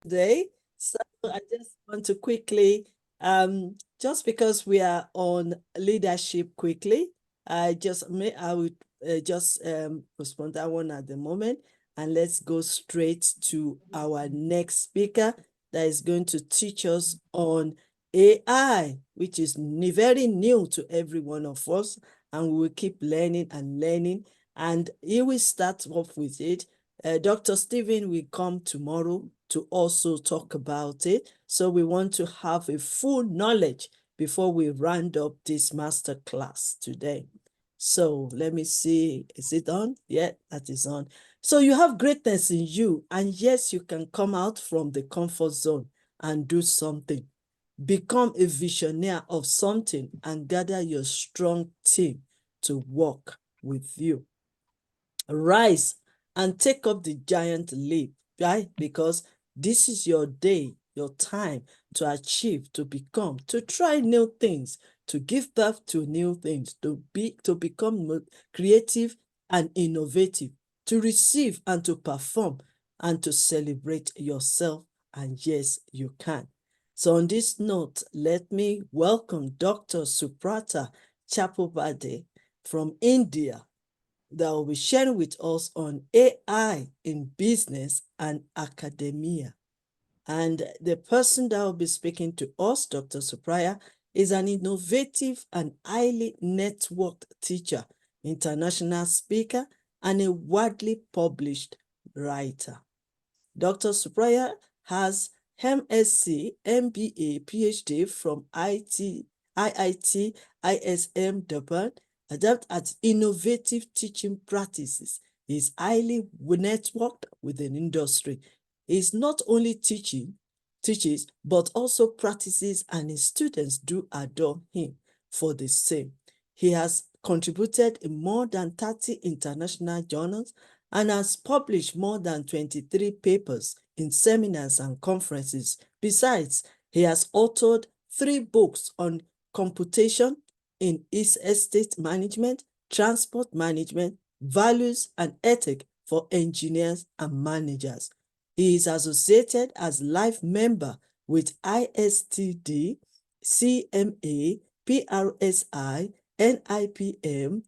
today. So I just want to quickly, just because we are on leadership quickly, I would just postpone that one at the moment, and let's go straight to our next speaker that is going to teach us on AI, which is very new to every one of us, and we will keep learning and learning. And he will start off with it. Dr. Stephen will come tomorrow to also talk about it. So we want to have a full knowledge before we round up this master class today. So let me see, is it on? Yeah, that is on. So you have greatness in you, and yes, you can come out from the comfort zone and do something. Become a visionary of something and gather your strong team to work with you. Rise and take up the giant leap, right? Because this is your day, your time to achieve, to become, to try new things, to give birth to new things, to become creative and innovative, to receive and to perform and to celebrate yourself. And yes, you can. So on this note, let me welcome Dr. Subrata Chattopadhyay from India, that will be sharing with us on AI in business and academia. And the person that will be speaking to us, Dr. Subrata, is an innovative and highly networked teacher, international speaker, and a widely published writer. Dr. Subrata has MSc, MBA, PhD from IIT ISM Durban, adept at innovative teaching practices. He is highly networked within industry. He is not only teaches, but also practices, and his students do adore him for the same. He has contributed in more than 30 international journals and has published more than 23 papers in seminars and conferences. Besides, he has authored 3 books on computation in estate management, transport management, values, and ethics for engineers and managers. He is associated as life member with ISTD, CMA, PRSI, NIPM,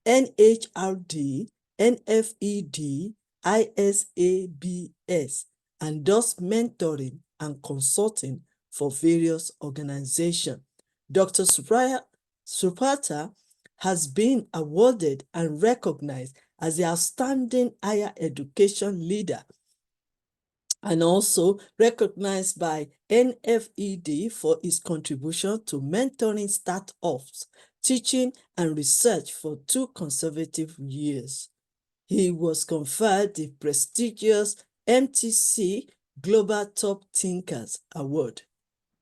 NHRD, NFED, ISABS, and does mentoring and consulting for various organizations. Dr. Subrata has been awarded and recognized as the outstanding higher education leader, and also recognized by NFED for his contribution to mentoring startups, teaching, and research for 2 consecutive years. He was conferred the prestigious MTC Global Top Thinkers Award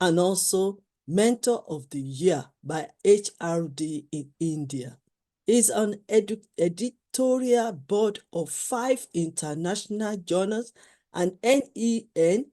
and also Mentor of the Year by HRD in India. He's on editorial board of 5 international journals and NENDST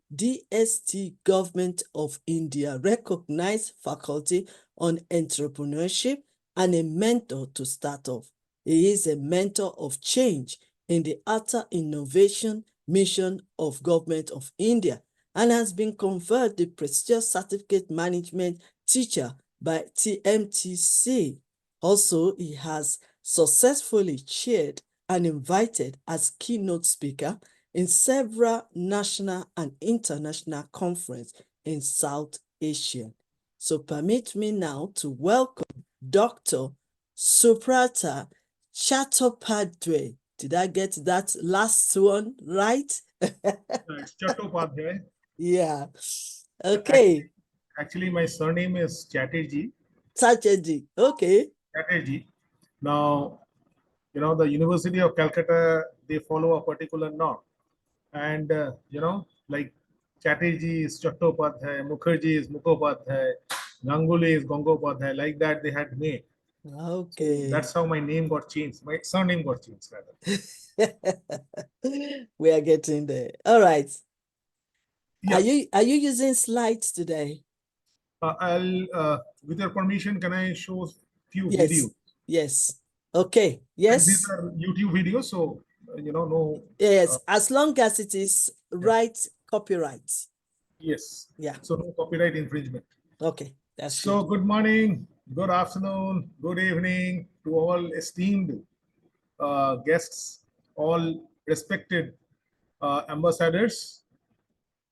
Government of India recognized faculty on entrepreneurship and a mentor to startups. He is a mentor of change in the utter innovation mission of Government of India and has been conferred the prestigious certificate management teacher by TMTC. Also, he has successfully chaired and invited as keynote speaker in several national and international conferences in South Asia. So permit me now to welcome Dr. Subrata Chattopadhyay. Did I get that last one right? It's Chattopadhyay. Yeah. Okay. Actually, my surname is Chatterjee. Tragedy. Okay. Chatterjee. Now, the University of Calcutta, they follow a particular norm. And, like Chatterjee is Chattopadhyay, Mukherjee is Mukhopadhyay, Ganguly is Gangopadhyay. Like that, they had made. So Okay. that's how my name got changed. My surname got changed, rather. We are getting there. All right. Are Yeah. you using slides today? With your permission, can I show few Yes. videos? Yes. Okay. And these Yes. are YouTube videos, so no. Yes. As long as it is Yeah. right copyright. Yes. Yeah. So no copyright infringement. Okay, that's So good. good morning, good afternoon, good evening to all esteemed guests, all respected ambassadors,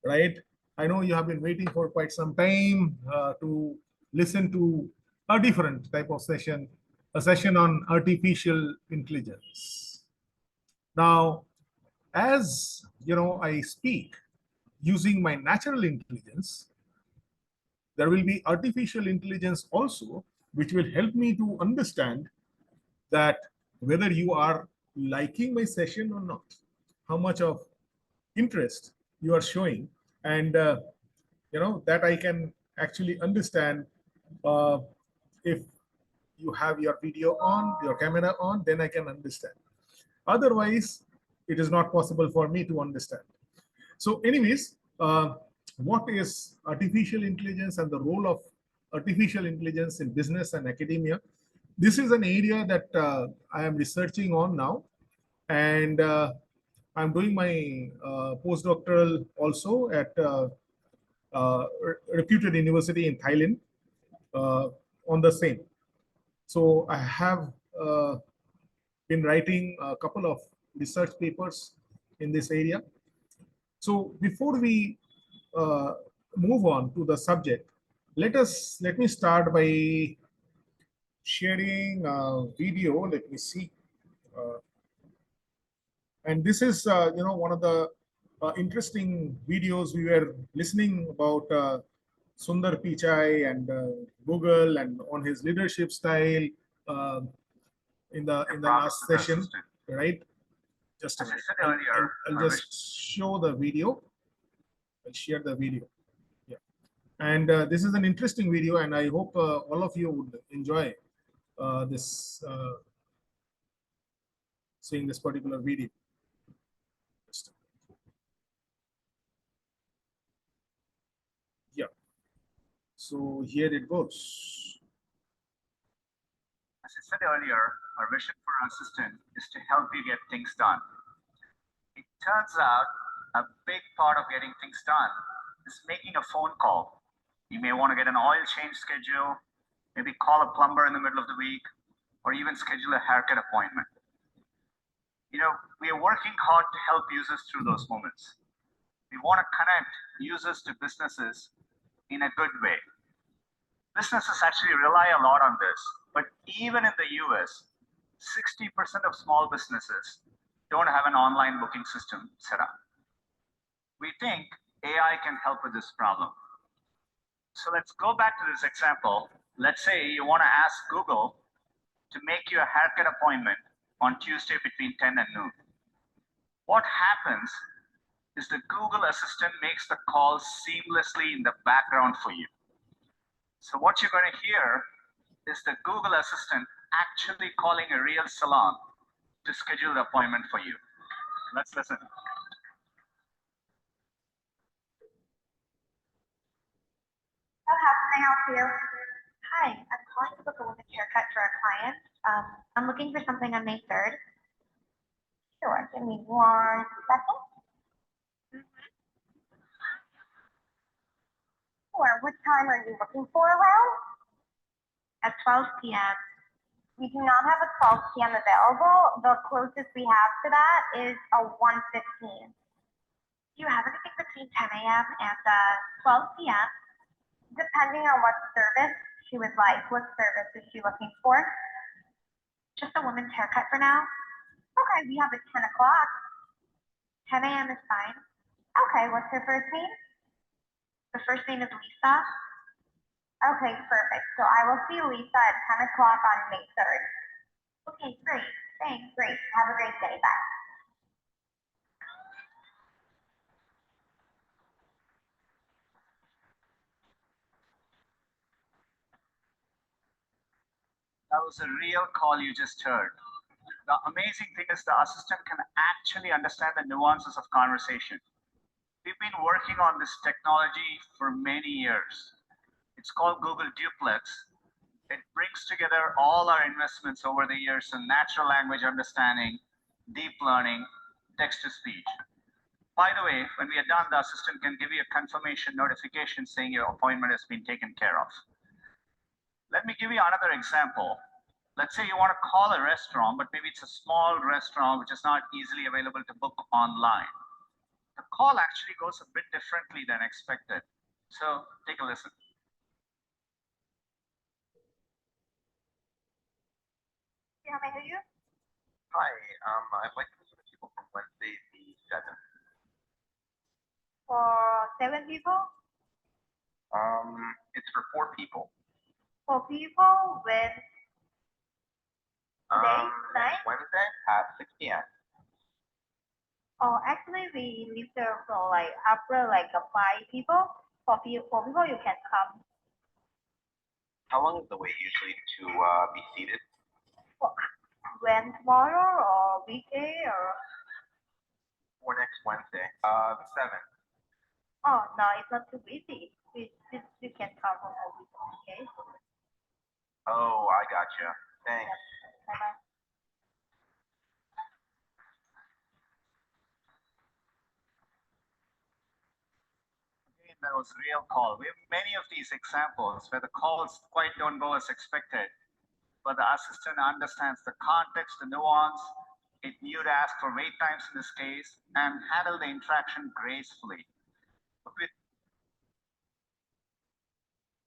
right? I know you have been waiting for quite some time to listen to a different type of session, a session on artificial intelligence. Now, as you know, I speak using my natural intelligence, there will be artificial intelligence also, which will help me to understand that whether you are liking my session or not, how much of interest you are showing, and that I can actually understand uh, if you have your video on, your camera on, then I can understand. Otherwise, it is not possible for me to understand. So, anyways, what is artificial intelligence and the role of artificial intelligence in business and academia? This is an area that I am researching on now, and I'm doing my postdoctoral also at reputed university in Thailand uh, on the same. So I have been writing a couple of research papers in this area. So before we uh, move on to the subject, let me start by sharing a video. Let me see. Uh, and this is one of the interesting videos we were listening about Sundar Pichai and Google and on his leadership style uh, in the last session, right? Just a minute. I'll just show the video. I'll share the video. Yeah. And this is an interesting video, and I hope all of you would enjoy this seeing this particular video. Yeah. So here it goes. As I said earlier, our vision for our assistant is to help you get things done. It turns out a big part of getting things done is making a phone call. You may want to get an oil change schedule, maybe call a plumber in the middle of the week, or even schedule a haircut appointment. We are working hard to help users through those moments. We want to connect users to businesses in a good way. Businesses actually rely a lot on this, but even in the US, 60% of small businesses don't have an online booking system set up. We think AI can help with this problem. So let's go back to this example. Let's say you want to ask Google to make you a haircut appointment on Tuesday between 10 and noon. What happens is the Google Assistant makes the call seamlessly in the background for you. So what you're going to hear is the Google Assistant actually calling a real salon to schedule the appointment for you. Let's listen. So how can I help you? Hi, I'm calling to book a women's haircut for a client. I'm looking for something on May 3rd. Sure, give me 1 second. Sure, what time are you looking for around? At 12 p.m. We do not have a 12 p.m. available. The closest we have to that is a 1:15. Do you have anything between 10 a.m. and 12 p.m.? Depending on what service she would like. What service is she looking for? Just a woman's haircut for now? Okay, we have at 10 o'clock. 10 a.m. is fine. Okay, what's her first name? The first name is Lisa. Okay, perfect. So I will see Lisa at 10 o'clock on May 3rd. Okay, great. Thanks, great. Have a great day. Bye. That was a real call you just heard. The amazing thing is the assistant can actually understand the nuances of conversation. We've been working on this technology for many years. It's called Google Duplex. It brings together all our investments over the years in natural language understanding, deep learning, text to speech. By the way, when we are done, the assistant can give you a confirmation notification saying your appointment has been taken care of. Let me give you another example. Let's say you want to call a restaurant, but maybe it's a small restaurant which is not easily available to book online. The call actually goes a bit differently than expected. So take a listen. How may I help you? Hi, I'd like to visit the people from Wednesday the 7th. For 7 people? It's for 4 people. 4 people with today, Next Wednesday at 6 p.m. Oh, actually, we leave there for like after like 5 people. For people, you can come. How long is the wait usually to be seated? When tomorrow or weekday or? For next Wednesday, the 7th. Oh no, it's not too busy. You can come for a week, okay? Oh, I gotcha. Thanks. Bye bye. Again, that was a real call. We have many of these examples where the calls quite don't go as expected, but the assistant understands the context, the nuance. It knew to ask for wait times in this case and handle the interaction gracefully.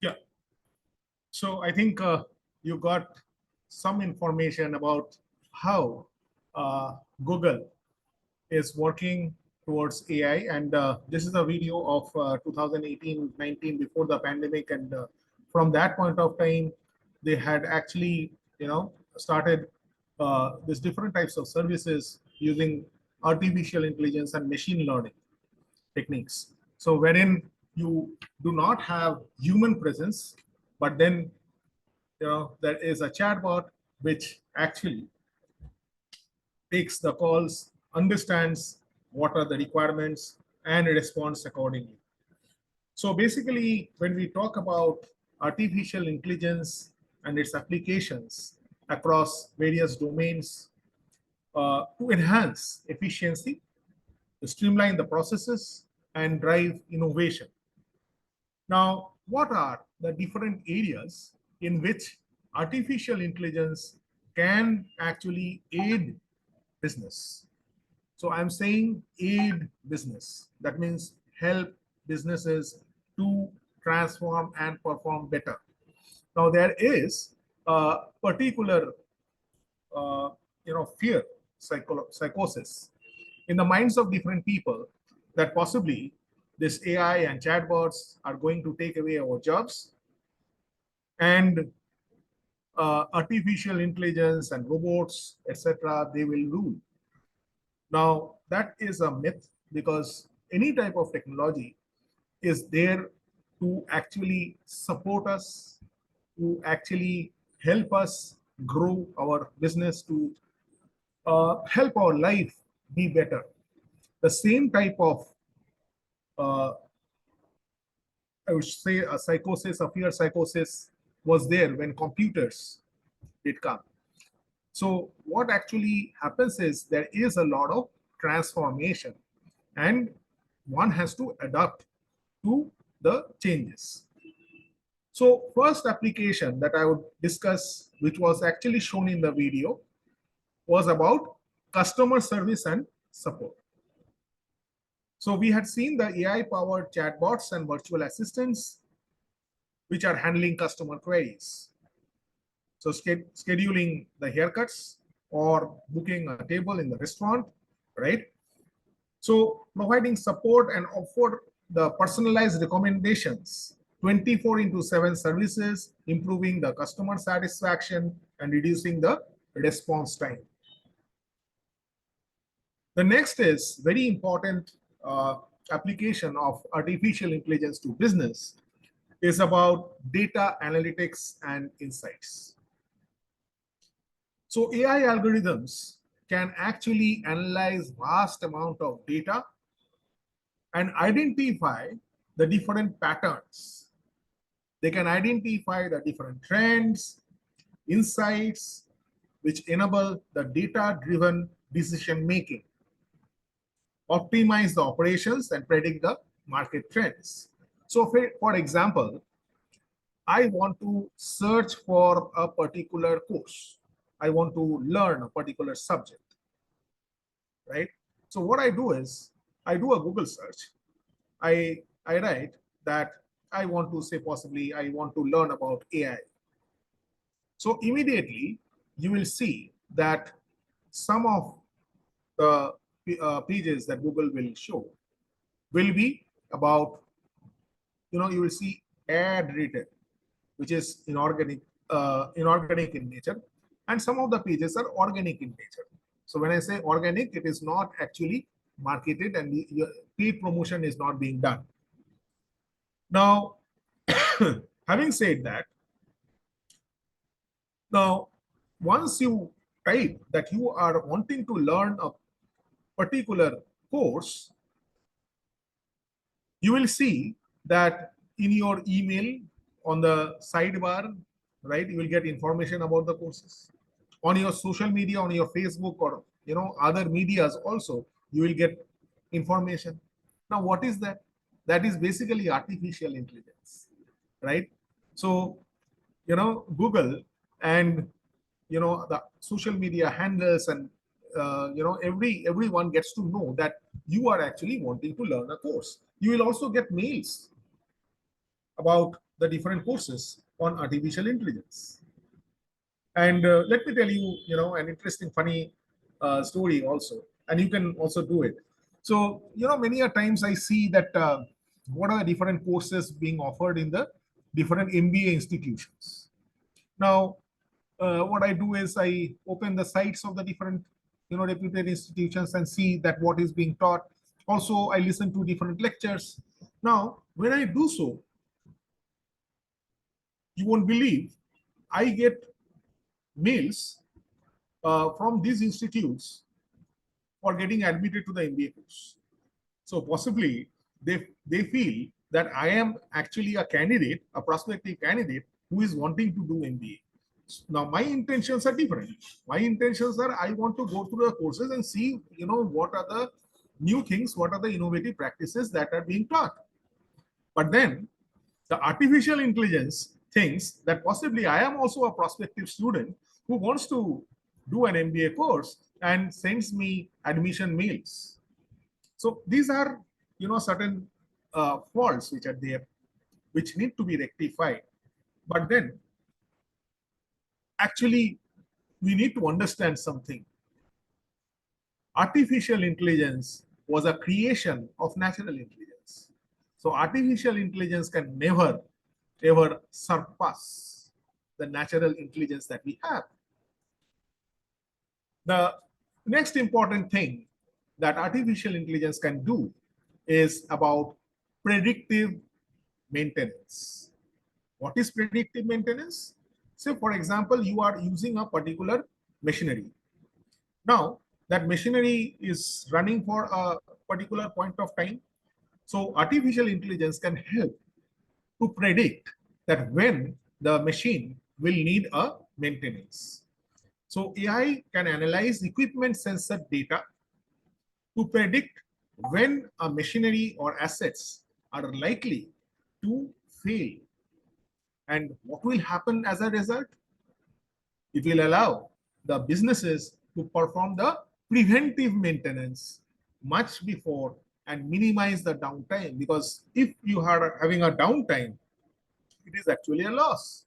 Yeah. So I think you got some information about how Google is working towards AI. And this is a video of 2018-19 before the pandemic. And from that point of time, they had actually, started these different types of services using artificial intelligence and machine learning techniques. So wherein you do not have human presence, but then there is a chatbot which actually takes the calls, understands what are the requirements, and responds accordingly. So basically, when we talk about artificial intelligence and its applications across various domains to enhance efficiency, to streamline the processes, and drive innovation. Now, what are the different areas in which artificial intelligence can actually aid business? So I'm saying aid business. That means help businesses to transform and perform better. Now there is a particular, fear, psychosis in the minds of different people that possibly this AI and chatbots are going to take away our jobs, and artificial intelligence and robots, etc., they will rule. Now, that is a myth because any type of technology is there to actually support us, to actually help us grow our business, to help our life be better. The same type of, I would say, a psychosis, a fear psychosis was there when computers did come. So what actually happens is there is a lot of transformation and one has to adapt to the changes. So first application that I would discuss, which was actually shown in the video, was about customer service and support. So we had seen the AI-powered chatbots and virtual assistants, which are handling customer queries. So scheduling the haircuts or booking a table in the restaurant, right? So providing support and offer the personalized recommendations, 24/7 services, improving the customer satisfaction and reducing the response time. The next is very important application of artificial intelligence to business is about data analytics and insights. So AI algorithms can actually analyze vast amount of data and identify the different patterns. They can identify the different trends, insights, which enable the data-driven decision making. optimize the operations, and predict the market trends. So for example, I want to search for a particular course. I want to learn a particular subject, right? So what I do is I do a Google search. I write that I want to say possibly I want to learn about AI. So immediately you will see that some of the pages that Google will show will be about, you will see ad written, which is inorganic in nature, and some of the pages are organic in nature. So when I say organic, it is not actually marketed and the paid promotion is not being done. Now, having said that, now once you type that you are wanting to learn a particular course, you will see that in your email on the sidebar, right, you will get information about the courses. On your social media, on your Facebook or other medias also, you will get information. Now, what is that? That is basically artificial intelligence, right? So, Google and the social media handles and everyone gets to know that you are actually wanting to learn a course. You will also get mails about the different courses on artificial intelligence. And let me tell you, an interesting, funny story also, and you can also do it. So, many a times I see that what are the different courses being offered in the different MBA institutions. Now, what I do is I open the sites of the different, reputed institutions and see that what is being taught. Also, I listen to different lectures. Now, when I do so, you won't believe, I get mails from these institutes for getting admitted to the MBA course. So possibly they feel that I am actually a candidate, a prospective candidate who is wanting to do MBA. Now my intentions are different. My intentions are I want to go through the courses and see, what are the new things, what are the innovative practices that are being taught. But then the artificial intelligence thinks that possibly I am also a prospective student who wants to do an MBA course and sends me admission mails. So these are, certain faults which are there, which need to be rectified. But then, actually, we need to understand something. Artificial intelligence was a creation of natural intelligence. So artificial intelligence can never, ever surpass the natural intelligence that we have. The next important thing that artificial intelligence can do is about predictive maintenance. What is predictive maintenance? Say, for example, you are using a particular machinery. Now, that machinery is running for a particular point of time. So, artificial intelligence can help to predict that when the machine will need a maintenance. So, AI can analyze equipment sensor data to predict when a machinery or assets are likely to fail. And what will happen as a result? It will allow the businesses to perform the preventive maintenance much before and minimize the downtime, because if you are having a downtime, it is actually a loss.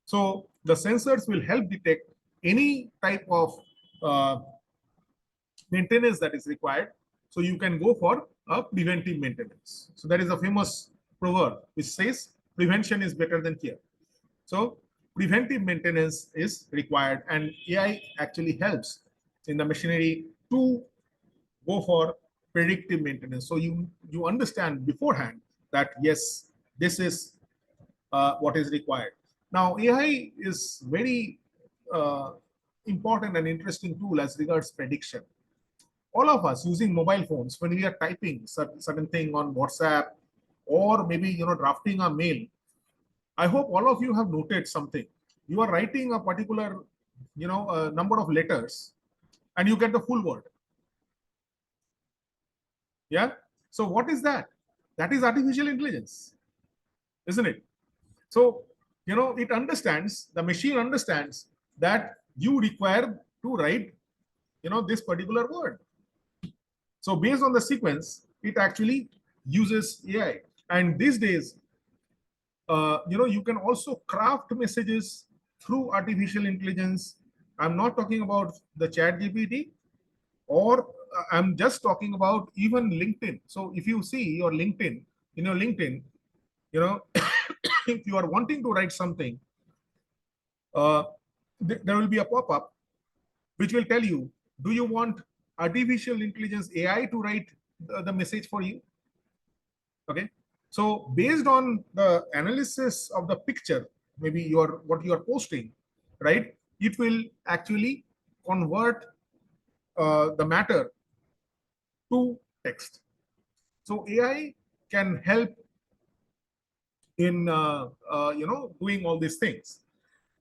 So the sensors will help detect any type of uh, maintenance that is required. So you can go for a preventive maintenance. So that is a famous proverb which says prevention is better than cure. So preventive maintenance is required, and AI actually helps in the machinery to go for predictive maintenance. So you understand beforehand that yes, this is what is required. Now AI is very uh, important and interesting tool as regards prediction. All of us using mobile phones, when we are typing certain thing on WhatsApp or maybe drafting a mail, I hope all of you have noted something. You are writing a particular number of letters and you get the full word. Yeah. So what is that? That is artificial intelligence, isn't it? So, it understands, the machine understands that you require to write, this particular word. So based on the sequence, it actually uses AI. And these days, you can also craft messages through artificial intelligence. I'm not talking about the chat GPT, or I'm just talking about even LinkedIn. So if you see your LinkedIn, in your LinkedIn, if you are wanting to write something, uh, there will be a pop-up which will tell you, do you want artificial intelligence AI to write the message for you? Okay. So based on the analysis of the picture, maybe what you are posting, right? It will actually convert the matter to text. So AI can help in doing all these things.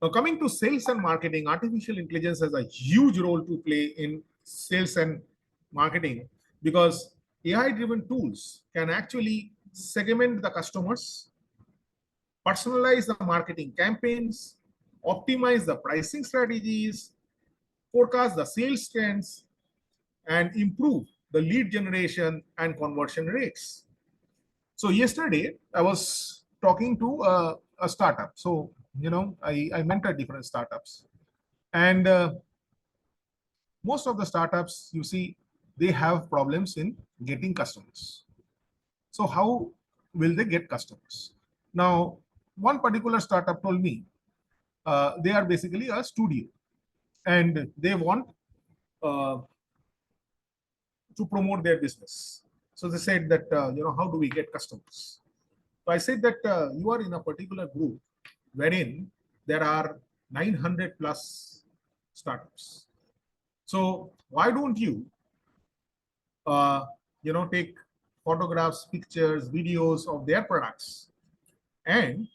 Now, coming to sales and marketing, artificial intelligence has a huge role to play in sales and marketing, because AI-driven tools can actually segment the customers, personalize the marketing campaigns, optimize the pricing strategies, forecast the sales trends, and improve the lead generation and conversion rates. So yesterday I was talking to a startup. So I mentor different startups, and most of the startups, you see, they have problems in getting customers. So how will they get customers? Now, one particular startup told me they are basically a studio, and they want uh, to promote their business. So they said that, how do we get customers? So I said that you are in a particular group wherein there are 900 plus startups. So why don't you, uh, take photographs, pictures, videos of their products, and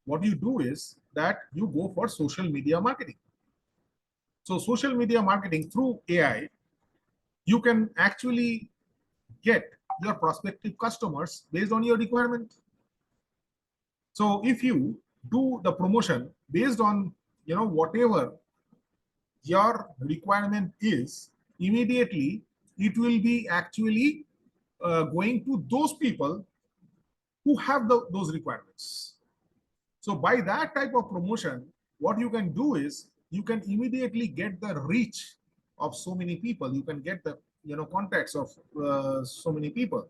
what you do is that you go for social media marketing. So social media marketing through AI, you can actually get your prospective customers based on your requirement. So if you do the promotion based on whatever your requirement is, immediately it will be actually going to those people who have those requirements. So by that type of promotion, what you can do is you can immediately get the reach of so many people. You can get the contacts of so many people,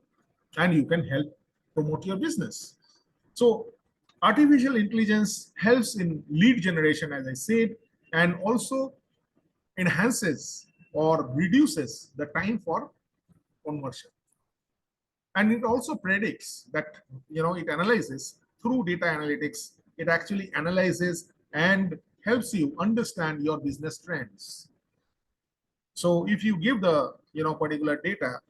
and you can help promote your business. So artificial intelligence helps in lead generation, as I said, and also enhances or reduces the time for conversion. And it also predicts that, it analyzes through data analytics. It actually analyzes and helps you understand your business trends. So if you give the particular data,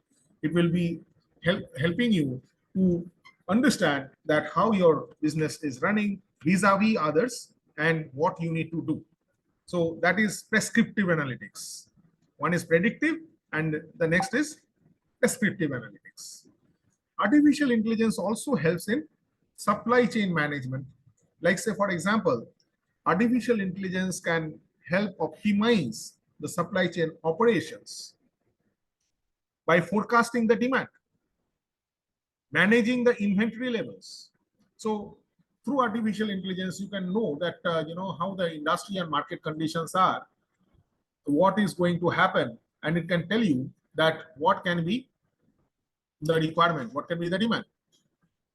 it will be helping you to understand that how your business is running vis-a-vis others and what you need to do. So that is prescriptive analytics. One is predictive, and the next is prescriptive analytics. Artificial intelligence also helps in supply chain management. Like, say, for example, artificial intelligence can help optimize the supply chain operations by forecasting the demand, managing the inventory levels. So through artificial intelligence, you can know that, how the industry and market conditions are, what is going to happen, and it can tell you that what can be the requirement, what can be the demand.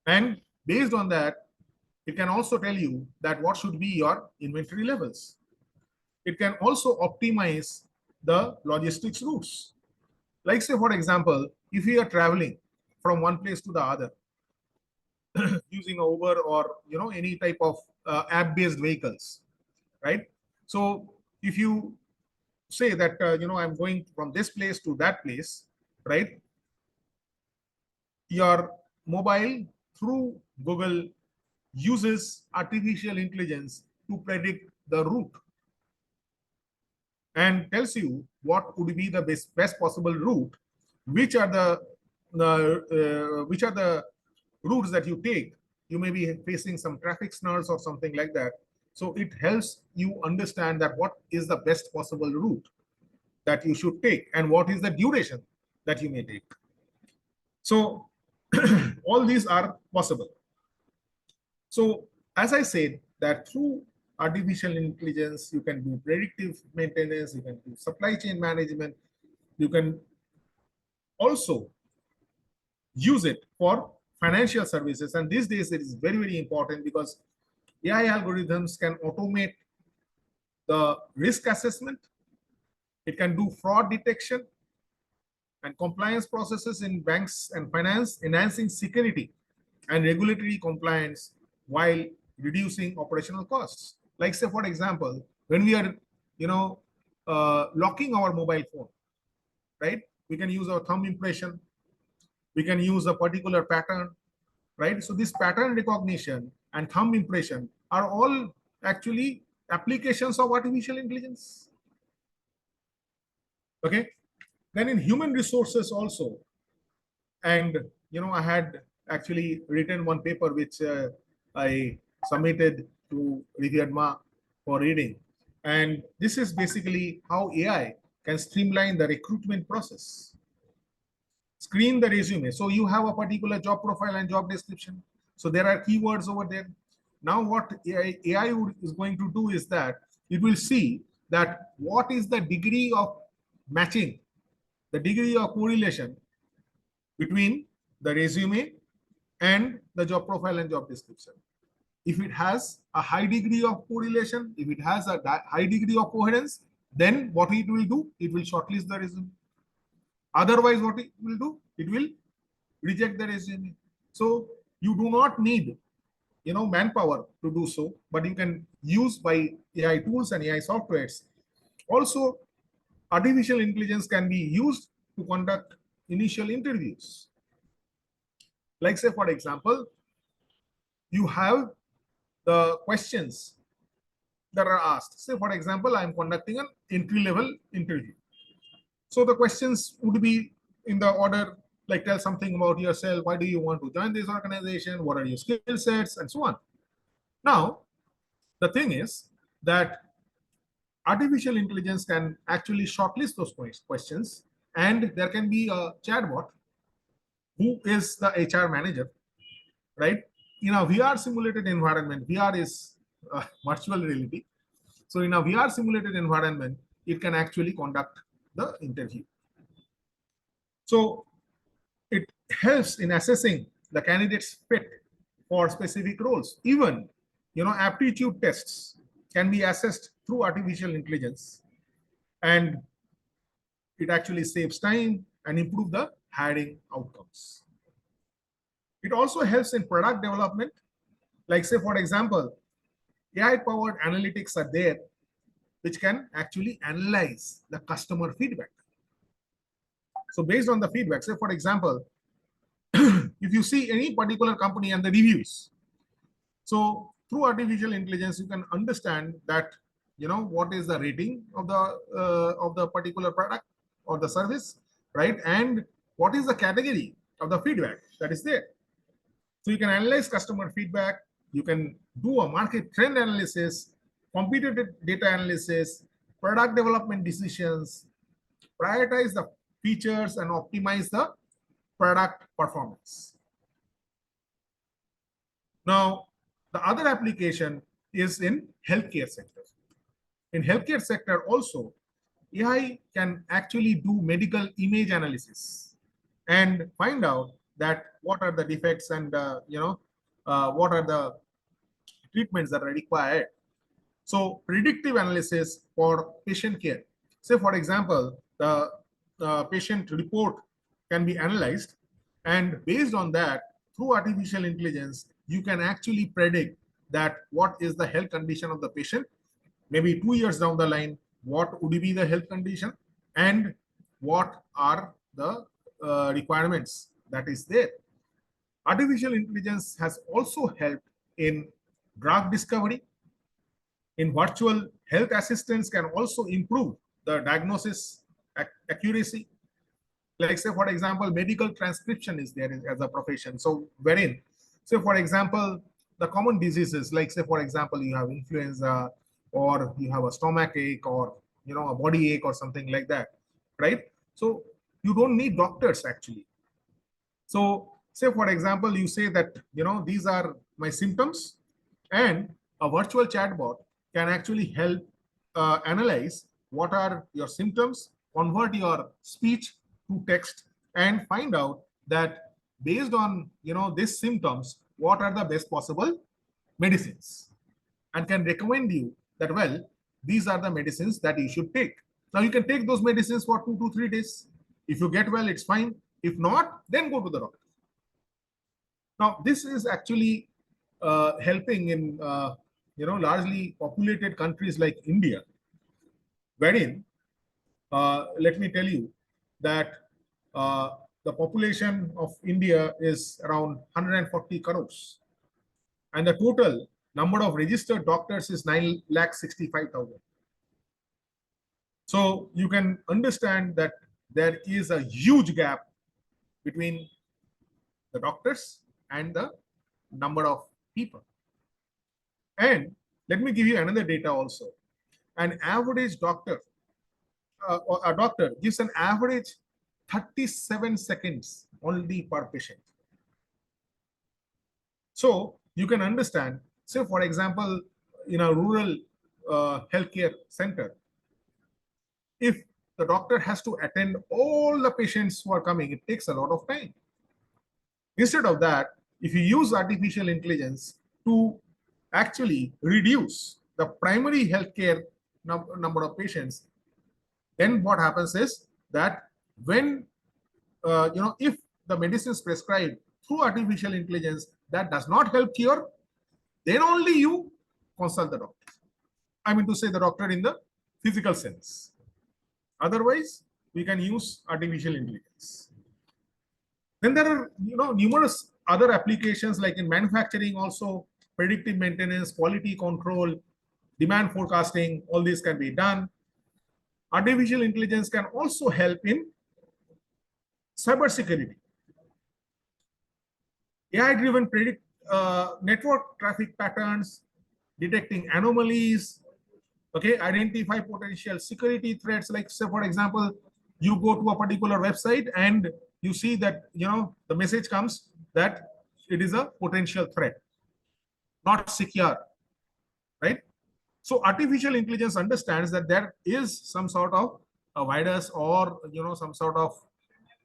And based on that, it can also tell you that what should be your inventory levels. It can also optimize the logistics routes. Like, say, for example, if you are traveling from one place to the other using Uber or any type of app-based vehicles, right? So if you say that I'm going from this place to that place, right? Your mobile through Google uses artificial intelligence to predict the route and tells you what would be the best possible route, which are the which are the routes that you take. You may be facing some traffic snarls or something like that. So it helps you understand that what is the best possible route that you should take and what is the duration that you may take. So all these are possible. So as I said, that through artificial intelligence, you can do predictive maintenance, you can do supply chain management, you can also use it for financial services. And these days it is very, very important because AI algorithms can automate the risk assessment, it can do fraud detection and compliance processes in banks and finance, enhancing security and regulatory compliance while reducing operational costs. Like say, for example, when we are, locking our mobile phone, right? We can use our thumb impression. We can use a particular pattern, right? So this pattern recognition and thumb impression are all actually applications of artificial intelligence. Okay. Then in human resources also, and I had actually written one paper which I submitted to Riviadma for reading, and this is basically how AI can streamline the recruitment process. Screen the resume. So you have a particular job profile and job description. So there are keywords over there. Now what AI is going to do is that it will see that what is the degree of matching, the degree of correlation between the resume and the job profile and job description. If it has a high degree of correlation, if it has a high degree of coherence, then what it will do, it will shortlist the resume. Otherwise, what it will do, it will reject the resume. So you do not need manpower to do so, but you can use by AI tools and AI softwares. Also, artificial intelligence can be used to conduct initial interviews. Like say, for example, you have the questions that are asked. Say, for example, I'm conducting an entry-level interview. So the questions would be in the order, like tell something about yourself, why do you want to join this organization, what are your skill sets, and so on. Now, the thing is that artificial intelligence can actually shortlist those questions, and there can be a chatbot who is the HR manager, right? In a VR simulated environment, VR is virtual reality. So in a VR simulated environment, it can actually conduct the interview. So it helps in assessing the candidate's fit for specific roles. Even, aptitude tests can be assessed through artificial intelligence, and it actually saves time and improve the hiring outcomes. It also helps in product development. Like say, for example, AI-powered analytics are there, which can actually analyze the customer feedback. So based on the feedback, say for example, if you see any particular company and the reviews, so through artificial intelligence, you can understand that what is the rating of the particular product or the service, right? And what is the category of the feedback that is there. So you can analyze customer feedback, you can do a market trend analysis, competitive data analysis, product development decisions, prioritize the features, and optimize the product performance. Now, the other application is in healthcare sector. In healthcare sector also, AI can actually do medical image analysis and find out that what are the defects and what are the treatments that are required. So predictive analysis for patient care. Say for example, the patient report can be analyzed, and based on that, through artificial intelligence, you can actually predict that what is the health condition of the patient. Maybe 2 years down the line, what would be the health condition and what are the requirements that is there. Artificial intelligence has also helped in drug discovery. In virtual health assistants can also improve the diagnosis accuracy. Like say, for example, medical transcription is there as a profession. So wherein, say, for example, the common diseases, like say, for example, you have influenza, or you have a stomach ache, or a body ache or something like that, right? So you don't need doctors actually. So say, for example, you say that, these are my symptoms, and a virtual chatbot can actually help analyze what are your symptoms, convert your speech to text, and find out that based on, these symptoms, what are the best possible medicines, and can recommend you that, well, these are the medicines that you should take. Now you can take those medicines for 2 to 3 days. If you get well, it's fine. If not, then go to the doctor. Now, this is actually helping in largely populated countries like India, wherein let me tell you that uh, the population of India is around 140 crores, and the total number of registered doctors is 9,65,000. So you can understand that there is a huge gap between the doctors and the number of people. And let me give you another data also. An average doctor, or a doctor gives an average 37 seconds only per patient. So you can understand, say, for example, in a rural healthcare center, if the doctor has to attend all the patients who are coming, it takes a lot of time. Instead of that, if you use artificial intelligence to actually reduce the primary healthcare number of patients, then what happens is that when if the medicines prescribed through artificial intelligence that does not help cure, then only you consult the doctor. I mean to say the doctor in the physical sense. Otherwise, we can use artificial intelligence. Then there are numerous other applications, like in manufacturing also, predictive maintenance, quality control, demand forecasting, all this can be done. Artificial intelligence can also help in cybersecurity. AI-driven predict network traffic patterns, detecting anomalies, okay, identify potential security threats. Like say, for example, you go to a particular website and you see that the message comes that it is a potential threat, not secure, right? So artificial intelligence understands that there is some sort of a virus, or some sort of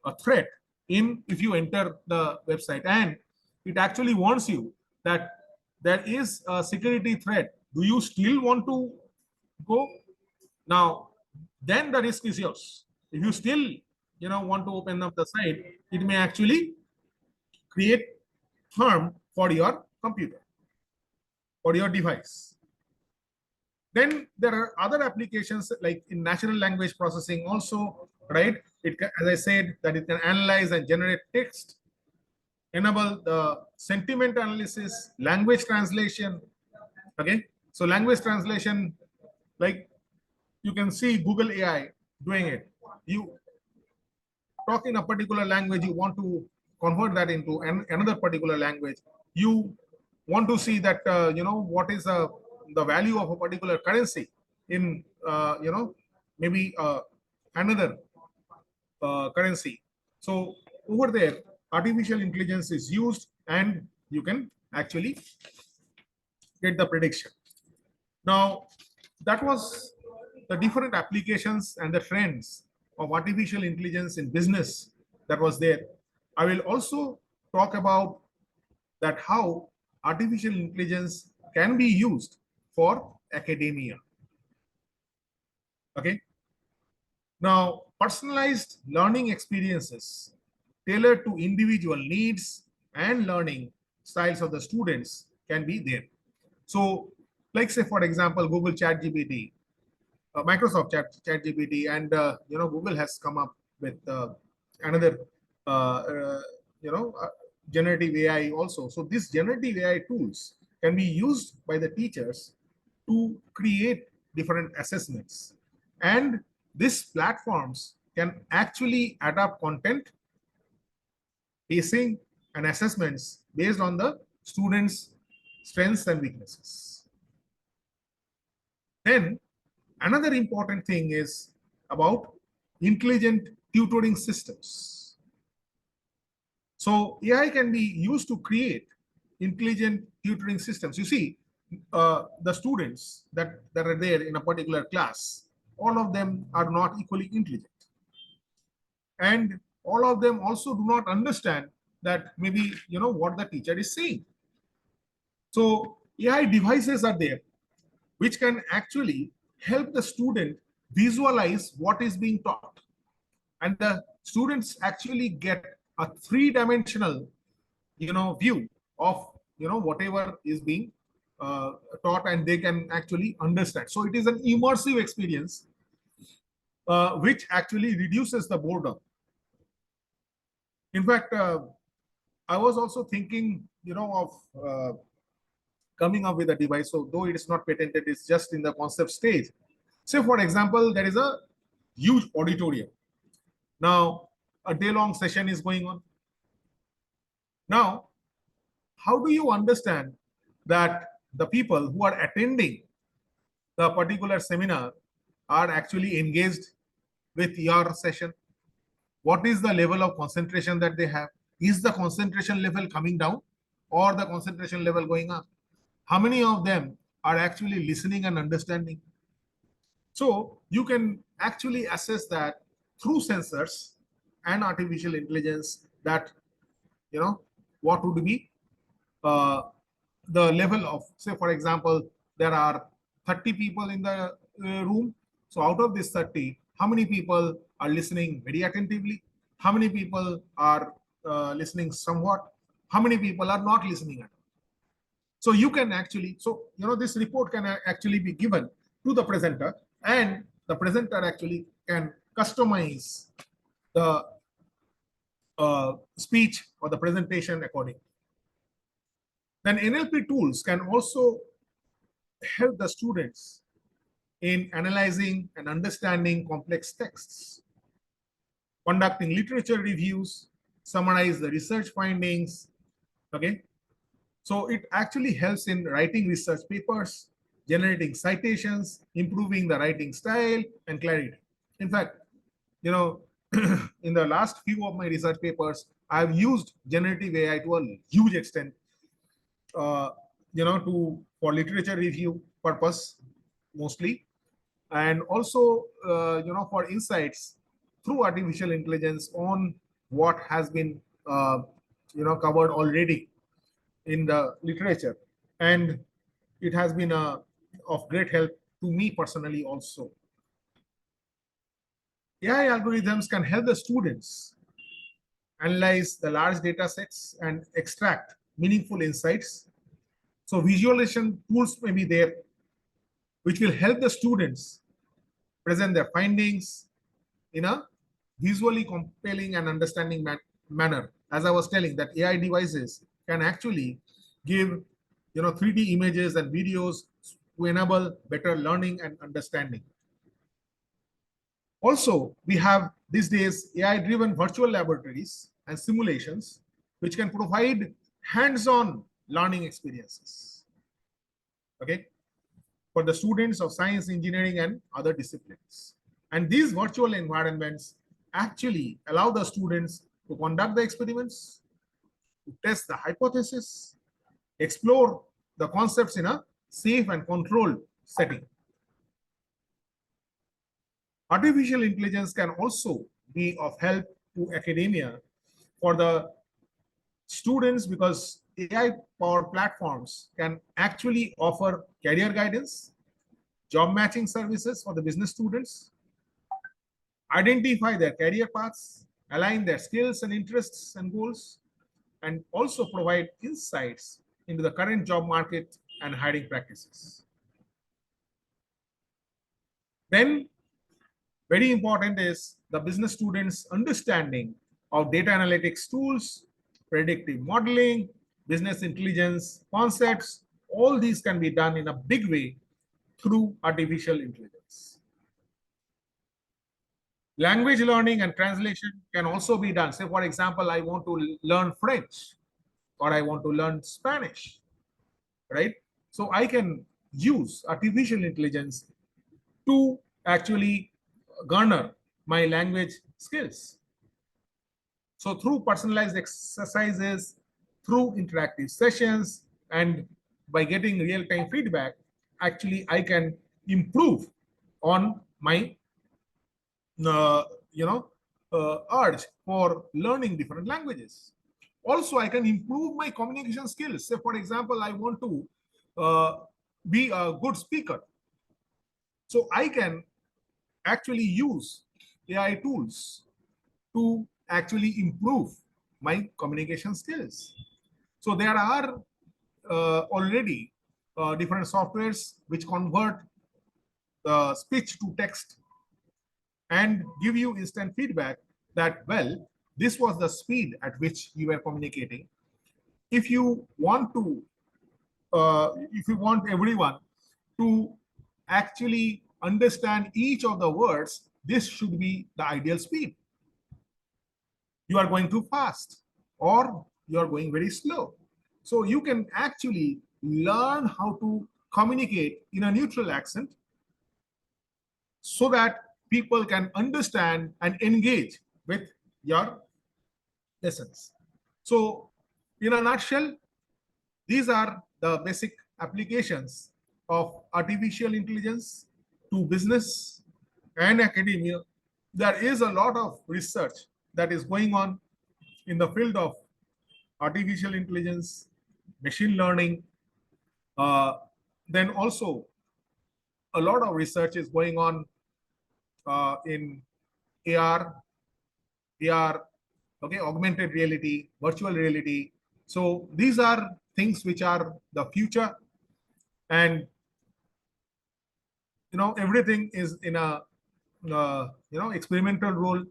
a threat in if you enter the website, and it actually warns you that there is a security threat. Do you still want to go? Now, then the risk is yours. If you still want to open up the site, it may actually create harm for your computer or your device. Then there are other applications like in natural language processing also, right? It can, as I said, that it can analyze and generate text, enable the sentiment analysis, language translation. Okay, so language translation, like you can see Google AI doing it. You talk in a particular language, you want to convert that into another particular language. You want to see that what is the value of a particular currency in maybe another currency. So over there, artificial intelligence is used, and you can actually get the prediction. Now, that was the different applications and the trends of artificial intelligence in business that was there. I will also talk about that how artificial intelligence can be used for academia. Okay. Now, personalized learning experiences tailored to individual needs and learning styles of the students can be there. So, like say, for example, Google ChatGPT, Microsoft ChatGPT, and Google has come up with another you know uh, generative AI also. So these generative AI tools can be used by the teachers to create different assessments, and these platforms can actually adapt content, pacing, and assessments based on the students' strengths and weaknesses. Then another important thing is about intelligent tutoring systems. So AI can be used to create intelligent tutoring systems. You see, the students that are there in a particular class, all of them are not equally intelligent. And all of them also do not understand that maybe, what the teacher is saying. So AI devices are there which can actually help the student visualize what is being taught. And the students actually get a three-dimensional, view of, whatever is being taught, and they can actually understand. So it is an immersive experience, which actually reduces the boredom. In fact, I was also thinking, of coming up with a device. So though it is not patented, it's just in the concept stage. Say, for example, there is a huge auditorium. Now, a day-long session is going on. Now, how do you understand that the people who are attending the particular seminar are actually engaged with your session? What is the level of concentration that they have? Is the concentration level coming down or the concentration level going up? How many of them are actually listening and understanding? So you can actually assess that through sensors and artificial intelligence, that what would be the level of, say, for example, there are 30 people in the room. So out of this 30, how many people are listening very attentively? How many people are listening somewhat? How many people are not listening at all? So you can actually, this report can actually be given to the presenter, and the presenter actually can customize the speech or the presentation accordingly. Then NLP tools can also help the students in analyzing and understanding complex texts, conducting literature reviews, summarize the research findings. Okay. So it actually helps in writing research papers, generating citations, improving the writing style and clarity. In fact, in the last few of my research papers, I've used generative AI to a huge extent, for literature review purpose mostly, and also, for insights through artificial intelligence on what has been, covered already in the literature, and it has been of great help to me personally also. AI algorithms can help the students analyze the large data sets and extract meaningful insights. So visualization tools may be there, which will help the students present their findings in a visually compelling and understanding manner. As I was telling, that AI devices can actually give 3D images and videos to enable better learning and understanding. Also, we have these days AI-driven virtual laboratories and simulations, which can provide hands-on learning experiences, okay, for the students of science, engineering, and other disciplines. And these virtual environments actually allow the students to conduct the experiments, to test the hypothesis, explore the concepts in a safe and controlled setting. Artificial intelligence can also be of help to academia for the students, because AI-powered platforms can actually offer career guidance, job matching services for the business students, identify their career paths, align their skills and interests and goals, and also provide insights into the current job market and hiring practices. Then, very important is the business students' understanding of data analytics tools, predictive modeling, business intelligence concepts. All these can be done in a big way through artificial intelligence. Language learning and translation can also be done. Say, for example, I want to learn French or I want to learn Spanish, right? So I can use artificial intelligence to actually garner my language skills. So through personalized exercises, through interactive sessions, and by getting real-time feedback, actually I can improve on my uh, you know urge for learning different languages. Also, I can improve my communication skills. Say, for example, I want to be a good speaker, so I can actually use AI tools to actually improve my communication skills. So there are already different softwares which convert the speech to text and give you instant feedback that, well, this was the speed at which you were communicating. If you want to, if you want everyone to actually understand each of the words, this should be the ideal speed. You are going too fast or you are going very slow. So you can actually learn how to communicate in a neutral accent so that people can understand and engage with your lessons. So, in a nutshell, these are the basic applications of artificial intelligence to business and academia. There is a lot of research that is going on in the field of artificial intelligence, machine learning. Uh, then also a lot of research is going on in AR, AR, okay, augmented reality, virtual reality. So these are things which are the future, and everything is in a experimental role.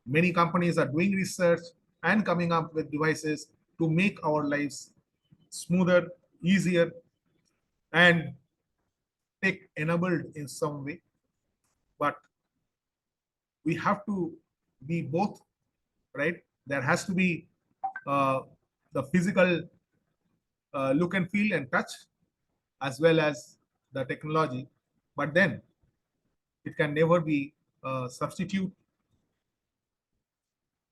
Many companies are doing research and coming up with devices to make our lives smoother, easier, and tech enabled in some way. But we have to be both, right? There has to be the physical look and feel and touch, as well as the technology. But then it can never be a substitute,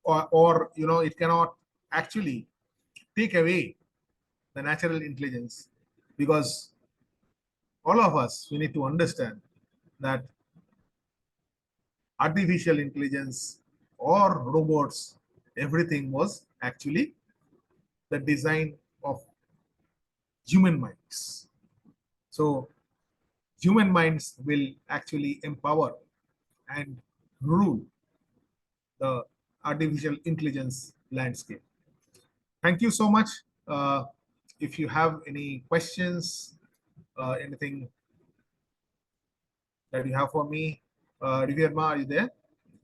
or it cannot actually take away the natural intelligence, because all of us, we need to understand that artificial intelligence or robots, everything was actually the design of human minds. So human minds will actually empower and rule the artificial intelligence landscape. Thank you so much. If you have any questions, anything that you have for me, Rivierma, are you there?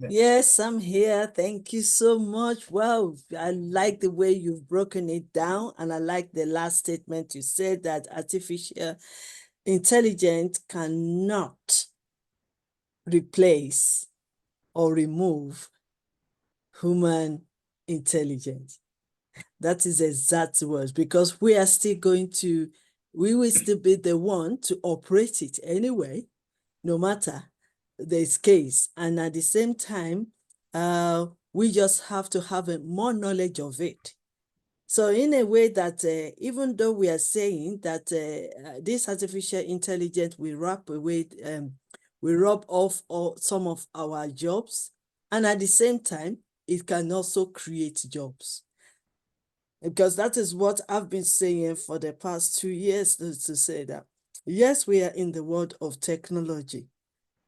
Yes, I'm here. Thank you so much. Wow, I like the way you've broken it down, and I like the last statement you said, that artificial intelligence cannot replace or remove human intelligence. That is exact words, because we will still be the one to operate it anyway, no matter the case. And at the same time, we just have to have more knowledge of it. So in a way that even though we are saying that this artificial intelligence will rub off some of our jobs, and at the same time, it can also create jobs. Because that is what I've been saying for the past 2 years, to say that, yes, we are in the world of technology,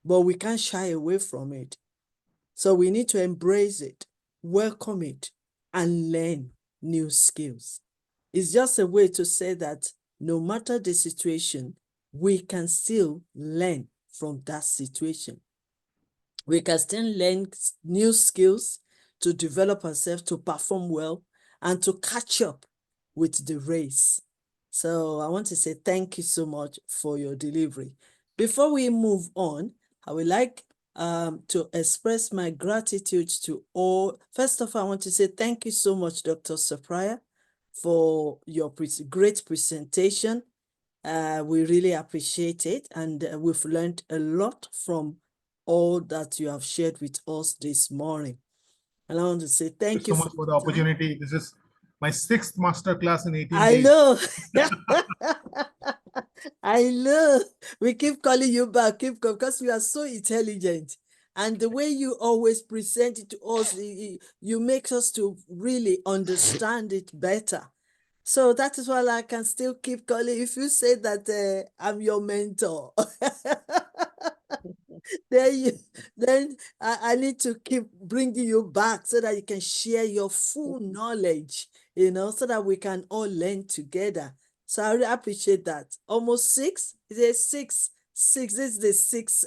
but we can't shy away from it. So we need to embrace it, welcome it, and learn new skills. It's just a way to say that no matter the situation, we can still learn from that situation. We can still learn new skills to develop ourselves, to perform well, and to catch up with the race. So I want to say thank you so much for your delivery. Before we move on, I would like to express my gratitude to all. First of all, I want to say thank you so much, Dr. Subrata, for your great presentation. We really appreciate it, and we've learned a lot from all that you have shared with us this morning. And I want to say thank you so much for the opportunity. This is my 6th masterclass in 18 days. I know. I know. We keep calling you back, because you are so intelligent. And the way you always present it to us, you make us to really understand it better. So that is why I can still keep calling. If you say that I'm your mentor, then I need to keep bringing you back so that you can share your full knowledge, so that we can all learn together. So I really appreciate that. Almost 6? Is it 6? 6. This is the 6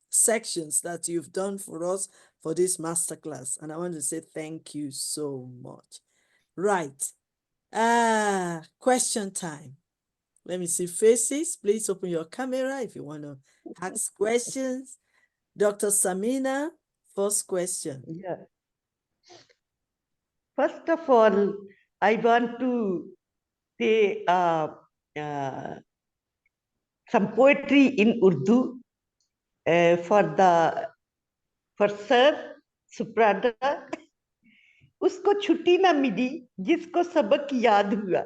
sections that you've done for us for this masterclass. And I want to say thank you so much. Right. Question time. Let me see faces. Please open your camera if you want to ask questions. Dr. Samina, first question. Yeah. First of all, I want to say some poetry in Urdu for Sir Subrata. उसको छुट्टी ना मिली जिसको सबक याद हुआ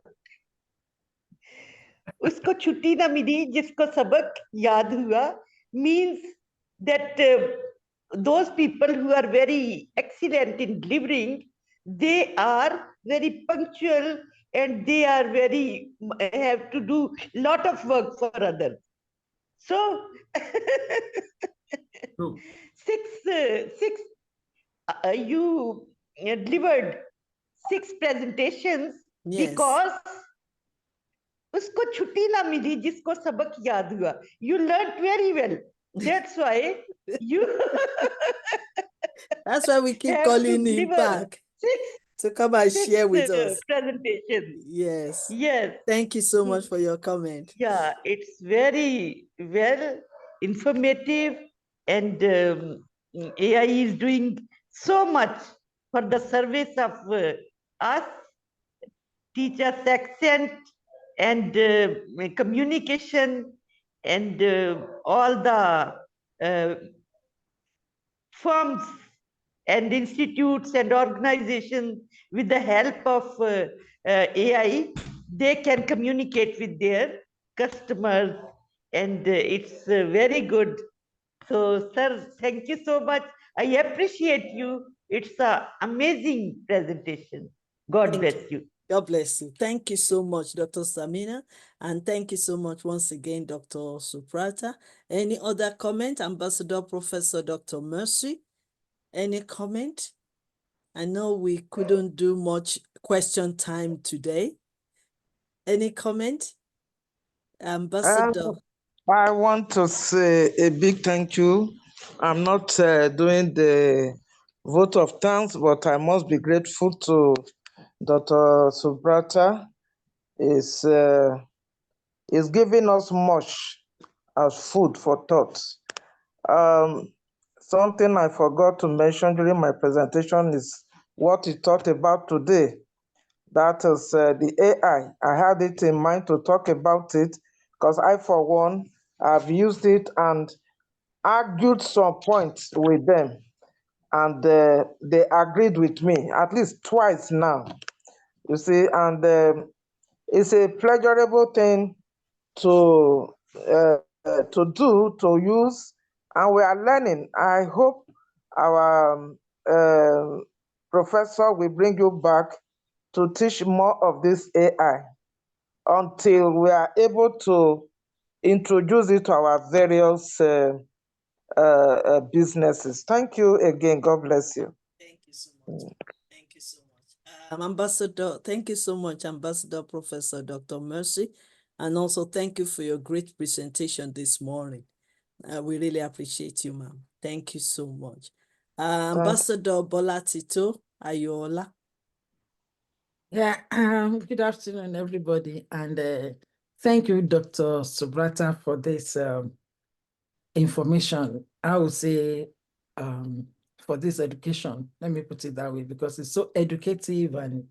उसको छुट्टी ना मिली जिसको सबक याद हुआ means that those people who are very excellent in delivering, they are very punctual and they are very have to do lot of work for others. So you delivered 6 presentations. Yes. Because उसको छुट्टी ना मिली जिसको सबक याद हुआ. You learned very well. That's why you that's why we keep calling him back to come and share with us presentations. Yes. Thank you so much for your comment. Yeah, it's very well informative, and AI is doing so much for the service of us, teach us accent and communication and all the firms and institutes and organizations. With the help of AI, they can communicate with their customers, and it's very good. So, sir, thank you so much. I appreciate you. It's an amazing presentation. God bless you. God bless you. Thank you so much, Dr. Samina. And thank you so much once again, Dr. Subrata. Any other comment? Ambassador Professor Dr. Mercy, any comment? I know we couldn't do much question time today. Any comment? Ambassador. I want to say a big thank you. I'm not doing the vote of thanks, but I must be grateful to Dr. Subrata. Is giving us much as food for thought. Something I forgot to mention during my presentation is what he talked about today. That is the AI. I had it in mind to talk about it because I, for one, have used it and argued some points with them. And they agreed with me at least twice now. You see, and it's a pleasurable thing to do, to use, and we are learning. I hope our professor will bring you back to teach more of this AI until we are able to introduce it to our various businesses. Thank you again. God bless you. Thank you so much. Thank you so much. Ambassador, thank you so much, Ambassador Professor Dr. Mercy. And also thank you for your great presentation this morning. We really appreciate you, ma'am. Thank you so much. Ambassador Bola Tito Ayola. Yeah, good afternoon, everybody. And thank you, Dr. Subrata, for this information, I would say, for this education, let me put it that way, because it's so educative and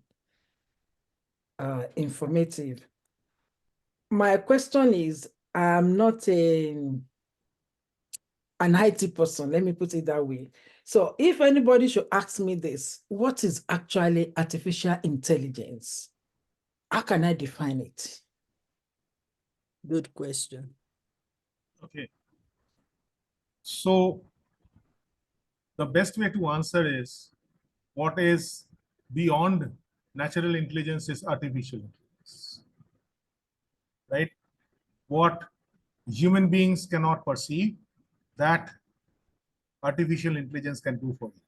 informative. My question is, I'm not an IT person, let me put it that way. So if anybody should ask me this, what is actually artificial intelligence? How can I define it? Good question. Okay. So the best way to answer is, what is beyond natural intelligence is artificial intelligence, right? What human beings cannot perceive, that artificial intelligence can do for you.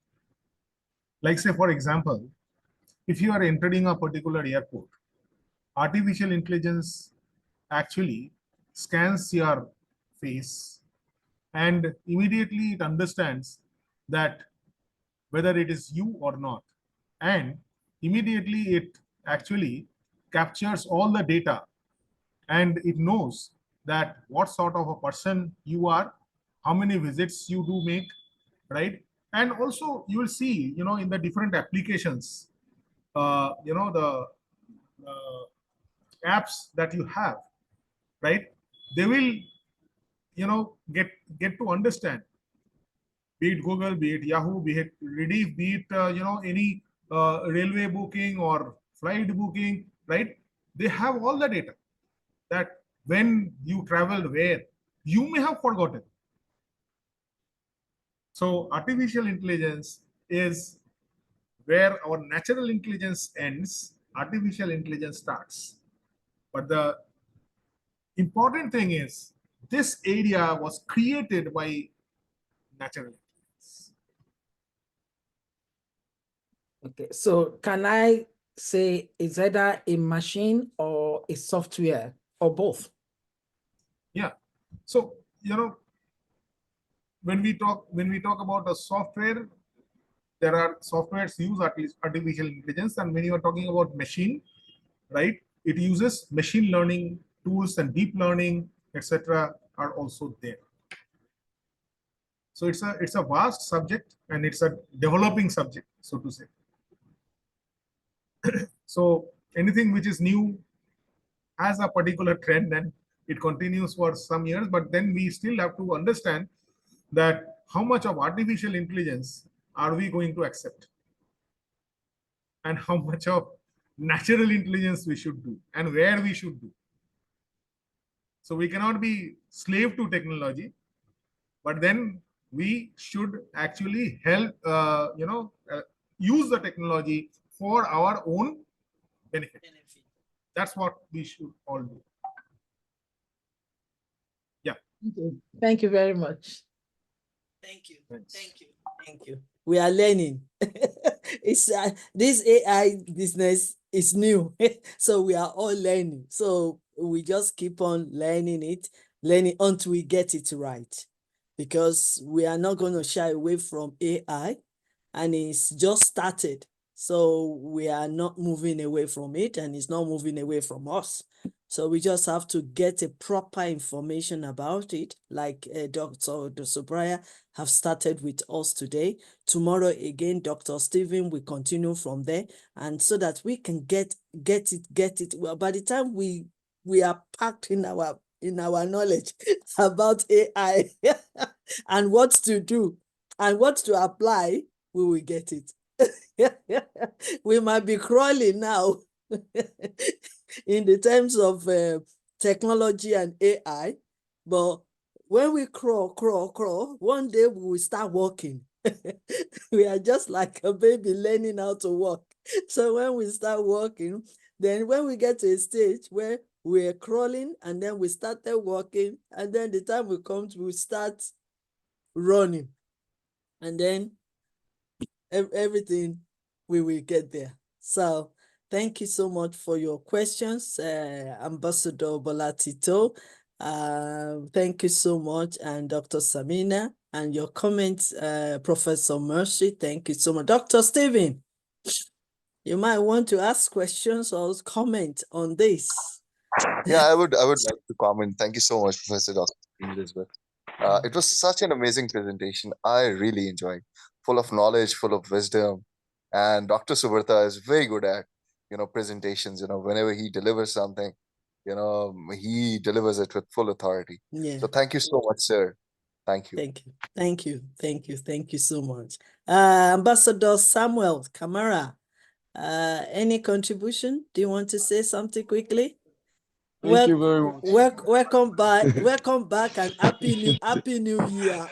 Like, say, for example, if you are entering a particular airport, artificial intelligence actually scans your face and immediately it understands that whether it is you or not. And immediately it actually captures all the data and it knows that what sort of a person you are, how many visits you do make, right? And also you will see, in the different applications, the apps that you have, right? They will, get to understand, be it Google, be it Yahoo, be it Rediff, be it any railway booking or flight booking, right? They have all the data that when you traveled where, you may have forgotten. So artificial intelligence is where our natural intelligence ends, artificial intelligence starts. But the important thing is, this area was created by natural intelligence. Okay, so can I say it's either a machine or a software or both? Yeah. So, when we talk about a software, there are softwares use artificial intelligence, and when you are talking about machine, right, it uses machine learning tools, and deep learning, etc., are also there. So it's a vast subject and it's a developing subject, so to say. So anything which is new has a particular trend and it continues for some years, but then we still have to understand that how much of artificial intelligence are we going to accept, and how much of natural intelligence we should do, and where we should do. So we cannot be slave to technology, but then we should actually help, use the technology for our own benefit. That's what we should all do. Yeah. Thank you very much. Thank you. Thanks. Thank you. Thank you. We are learning. It's this AI business is new, so we are all learning. So we just keep on learning until we get it right, because we are not going to shy away from AI, and it's just started. So we are not moving away from it, and it's not moving away from us. So we just have to get a proper information about it, like Dr. Subrata have started with us today. Tomorrow again, Dr. Stephen will continue from there, and so that we can get it. Well, by the time we are packed in our knowledge about AI and what to do and what to apply, we will get it. We might be crawling now in the terms of technology and AI, but when we crawl, one day we will start walking. We are just like a baby learning how to walk. So when we start walking, then when we get to a stage where we're crawling and then we started walking, and then the time we come to, we start running, and then everything, we will get there. So thank you so much for your questions, Ambassador Bolatito. Thank you so much, and Dr. Samina, and your comments, Professor Mercy. Thank you so much. Dr. Stephen, you might want to ask questions or comment on this. Yeah, I would like to comment. Thank you so much, Professor Dr. Elizabeth. It was such an amazing presentation. I really enjoyed, full of knowledge, full of wisdom. And Dr. Subrata is very good at, presentations. Whenever he delivers something, he delivers it with full authority. Yeah. So thank you so much, sir. Thank you. Thank you. Thank you. Thank you. Thank you so much. Ambassador Samuel Kamara, any contribution? Do you want to say something quickly? Thank you very much. Welcome back. Welcome back and happy new year.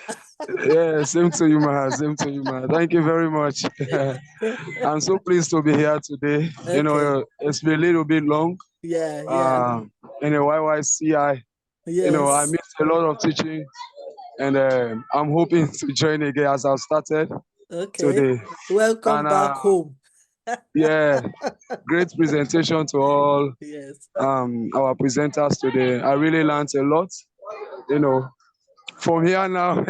Yeah, same to you, ma. Same to you, ma. Thank you very much. I'm so pleased to be here today. Okay. It's been a little bit long. Yeah, yeah. In a YYCI, I Yes. missed a lot of teaching, and I'm hoping to join again as I've started Okay. today. Welcome And back home. yeah, great presentation to all Yes. our presenters today. I really learned a lot. From here now,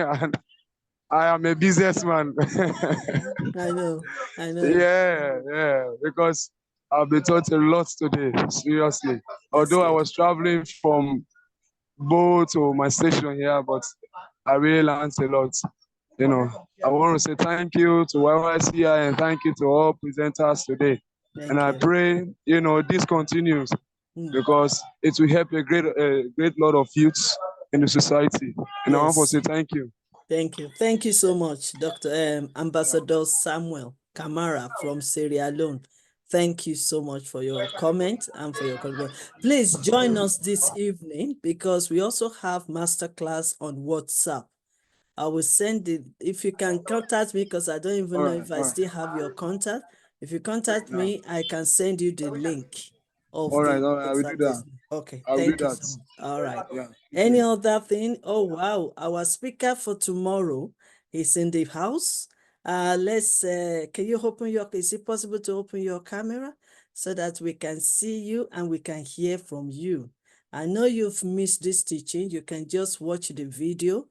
I am a businessman. I know. Yeah, because I've been taught a lot today, seriously. Although I was traveling from Bo to my station here, but I really learned a lot. I want to say thank you to YYCI and thank you to all presenters today. And I pray, this continues because it will help a great lot of youths in the society. And I want to say thank you. Thank you. Thank you so much, Dr. Ambassador Samuel Kamara from Sierra Leone. Thank you so much for your comment and for your contribution. Please join us this evening because we also have masterclass on WhatsApp. I will send it. If you can contact me, because I don't even know if I still have your contact. If you contact me, I can send you the link of All right, the I will do that. Okay, I will thank do you that. so much. All right. Yeah. Any other thing? Oh, wow. Our speaker for tomorrow is in the house. Can you open is it possible to open your camera so that we can see you and we can hear from you? I know you've missed this teaching. You can just watch the video.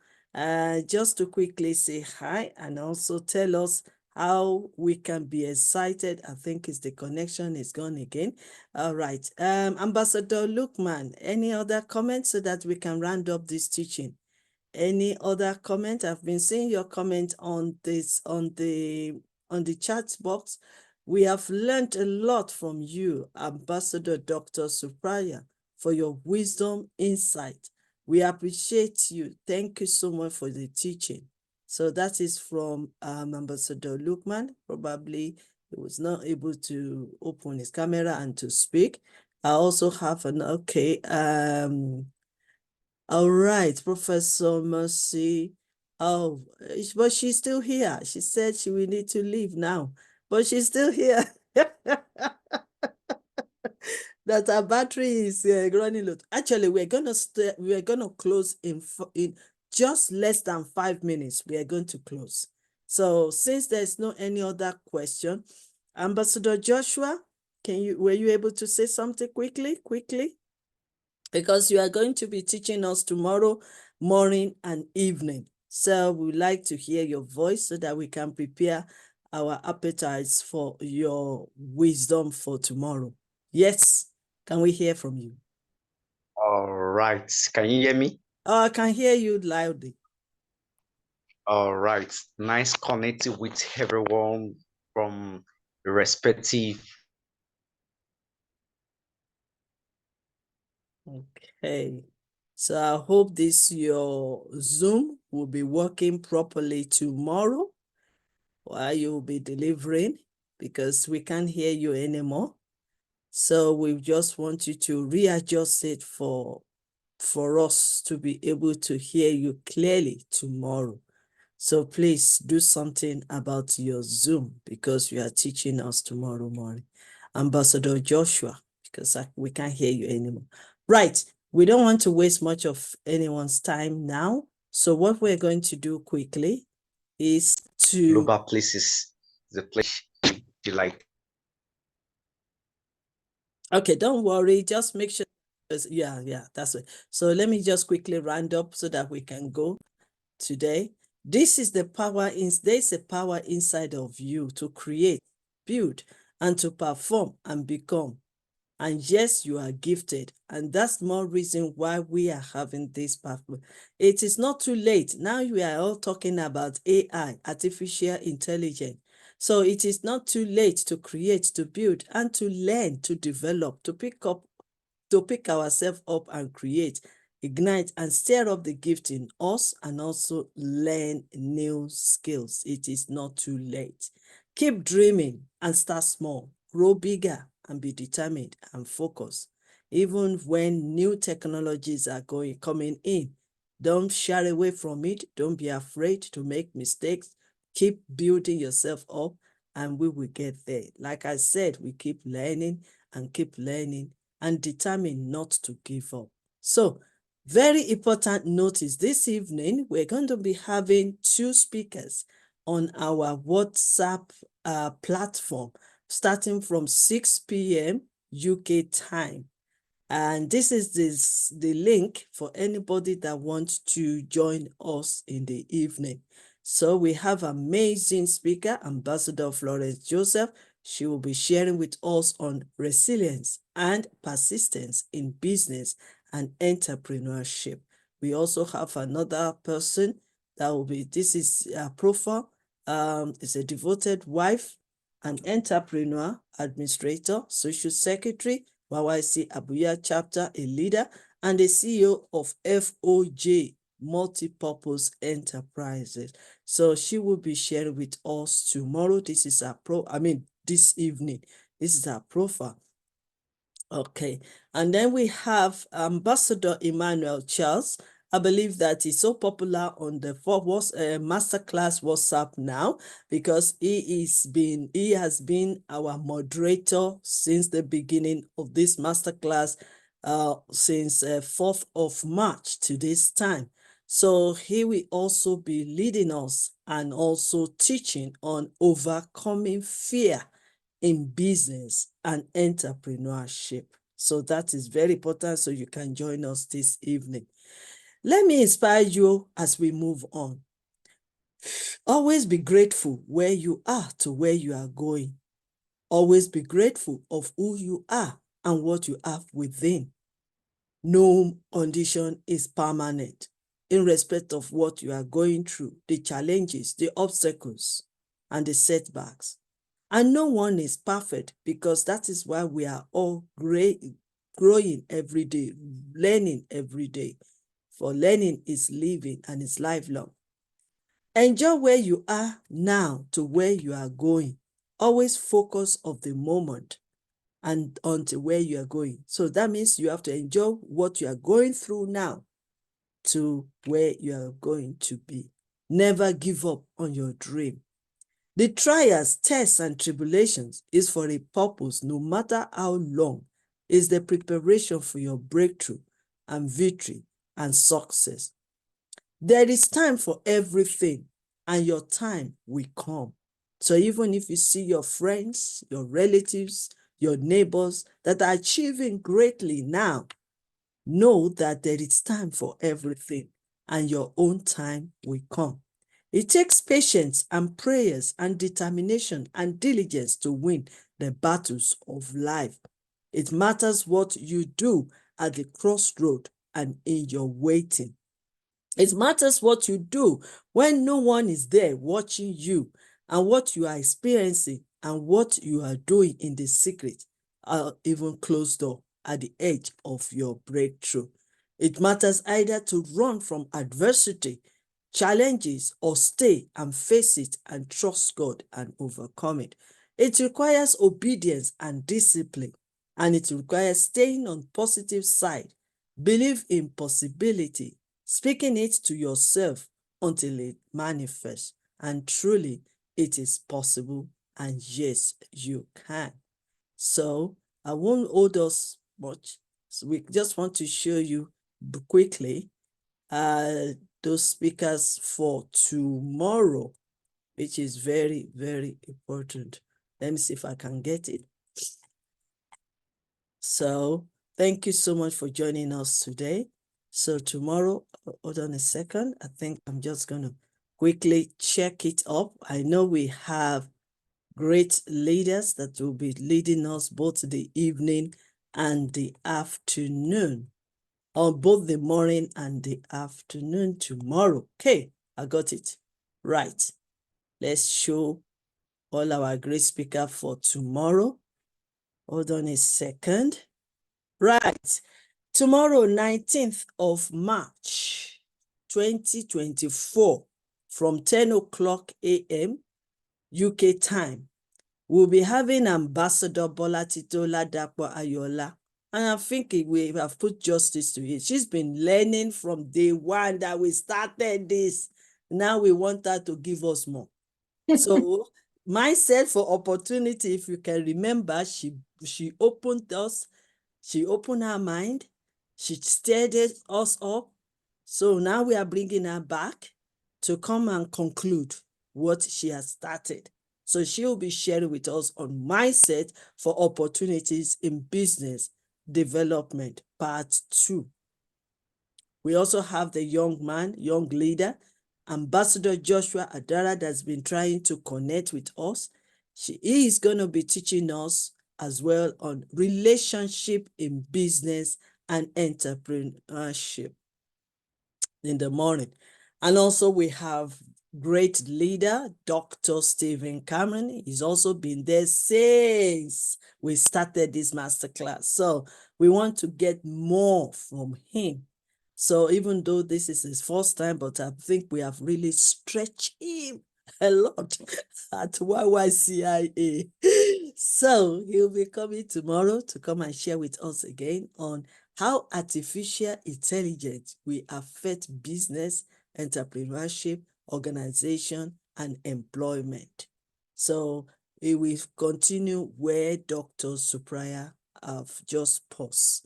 Just to quickly say hi and also tell us how we can be excited. I think the connection is gone again. All right. Ambassador Lukman, any other comments so that we can round up this teaching? Any other comment? I've been seeing your comment on this on the chat box. We have learned a lot from you, Ambassador Dr. Subrata, for your wisdom, insight. We appreciate you. Thank you so much for the teaching. So that is from Ambassador Lukman. Probably he was not able to open his camera and to speak. I also have all right, Professor Mercy. Oh, but she's still here. She said she will need to leave now, but she's still here. That our battery is running low. Actually, we're gonna close in just less than 5 minutes. We are going to close. So since there's no any other question, Ambassador Joshua, were you able to say something quickly? Because you are going to be teaching us tomorrow morning and evening. So we'd like to hear your voice so that we can prepare our appetites for your wisdom for tomorrow. Yes, can we hear from you? All right, can you hear me? Oh, I can hear you loudly. All right, nice connecting with everyone from the respective. Okay, so I hope your Zoom will be working properly tomorrow while you'll be delivering, because we can't hear you anymore. So we just want you to readjust it for us to be able to hear you clearly tomorrow. So please do something about your Zoom because you are teaching us tomorrow morning. Ambassador Joshua, because we can't hear you anymore. Right, we don't want to waste much of anyone's time now. So what we're going to do quickly is to... Global places, the place you like. Okay, don't worry, just make sure. Yeah, that's it. So let me just quickly round up so that we can go today. This is the power, there's a power inside of you to create, build, and to perform and become. And yes, you are gifted. And that's more reason why we are having this pathway. It is not too late. Now we are all talking about AI, artificial intelligence. So it is not too late to create, to build, and to learn, to develop, to pick ourselves up and create, ignite, and stir up the gift in us, and also learn new skills. It is not too late. Keep dreaming and start small. Grow bigger and be determined and focused. Even when new technologies are coming in, don't shy away from it. Don't be afraid to make mistakes. Keep building yourself up and we will get there. Like I said, we keep learning and determined not to give up. So, very important notice, this evening, we're going to be having 2 speakers on our WhatsApp platform, starting from 6 p.m. UK time. And this is the link for anybody that wants to join us in the evening. So we have amazing speaker, Ambassador Florence Joseph. She will be sharing with us on resilience and persistence in business and entrepreneurship. We also have another person that will be, this is a profile, is a devoted wife, an entrepreneur, administrator, social secretary, Y.Y.C.I Abuja chapter, a leader, and the CEO of FOJ Multipurpose Enterprises. So she will be sharing with us tomorrow. This is this evening. This is her profile. Okay, and then we have Ambassador Emmanuel Charles. I believe that he's so popular on the Masterclass WhatsApp now because he has been our moderator since the beginning of this Masterclass, since 4th of March to this time. So he will also be leading us and also teaching on overcoming fear in business and entrepreneurship. So that is very important. So you can join us this evening. Let me inspire you as we move on. Always be grateful where you are to where you are going. Always be grateful of who you are and what you have within. No condition is permanent in respect of what you are going through, the challenges, the obstacles, and the setbacks. And no one is perfect because that is why we are all growing every day, learning every day. For learning is living and is lifelong. Enjoy where you are now to where you are going. Always focus on the moment and onto where you are going. So that means you have to enjoy what you are going through now to where you are going to be. Never give up on your dream. The trials, tests, and tribulations is for a purpose, no matter how long, is the preparation for your breakthrough and victory and success. There is time for everything, and your time will come. So even if you see your friends, your relatives, your neighbors that are achieving greatly now, know that there is time for everything, and your own time will come. It takes patience and prayers and determination and diligence to win the battles of life. It matters what you do at the crossroad and in your waiting. It matters what you do when no one is there watching you, and what you are experiencing and what you are doing in the secret, even closed door at the edge of your breakthrough. It matters either to run from adversity, challenges, or stay and face it and trust God and overcome it. It requires obedience and discipline, and it requires staying on positive side. Believe in possibility, speaking it to yourself until it manifests. And truly, it is possible, and yes, you can. So I won't hold us much. So we just want to show you quickly those speakers for tomorrow, which is very, very important. Let me see if I can get it. So thank you so much for joining us today. So tomorrow, hold on a second. I think I'm just going to quickly check it up. I know we have great leaders that will be leading us both the evening and the afternoon, on both the morning and the afternoon tomorrow. Okay, I got it. Right. Let's show all our great speakers for tomorrow. Hold on a second. Right. Tomorrow, 19th of March, 2024, from 10 o'clock a.m. UK time, we'll be having Ambassador Bola Ladapo Ayola. And I'm thinking we have put justice to it. She's been learning from day one that we started this. Now we want her to give us more. So mindset for opportunity, if you can remember, she opened us, she opened her mind, she stirred us up. So now we are bringing her back to come and conclude what she has started. So she'll be sharing with us on mindset for opportunities in business development, part 2. We also have the young man, young leader, Ambassador Joshua Adara, that's been trying to connect with us. He is going to be teaching us as well on relationship in business and entrepreneurship in the morning. And also we have great leader, Dr. Stephen Cameron. He's also been there since we started this masterclass. So we want to get more from him. So even though this is his first time, but I think we have really stretched him a lot at YYCI. So he'll be coming tomorrow to come and share with us again on how artificial intelligence will affect business, entrepreneurship, organization, and employment. So we will continue where Dr. Subrata have just paused.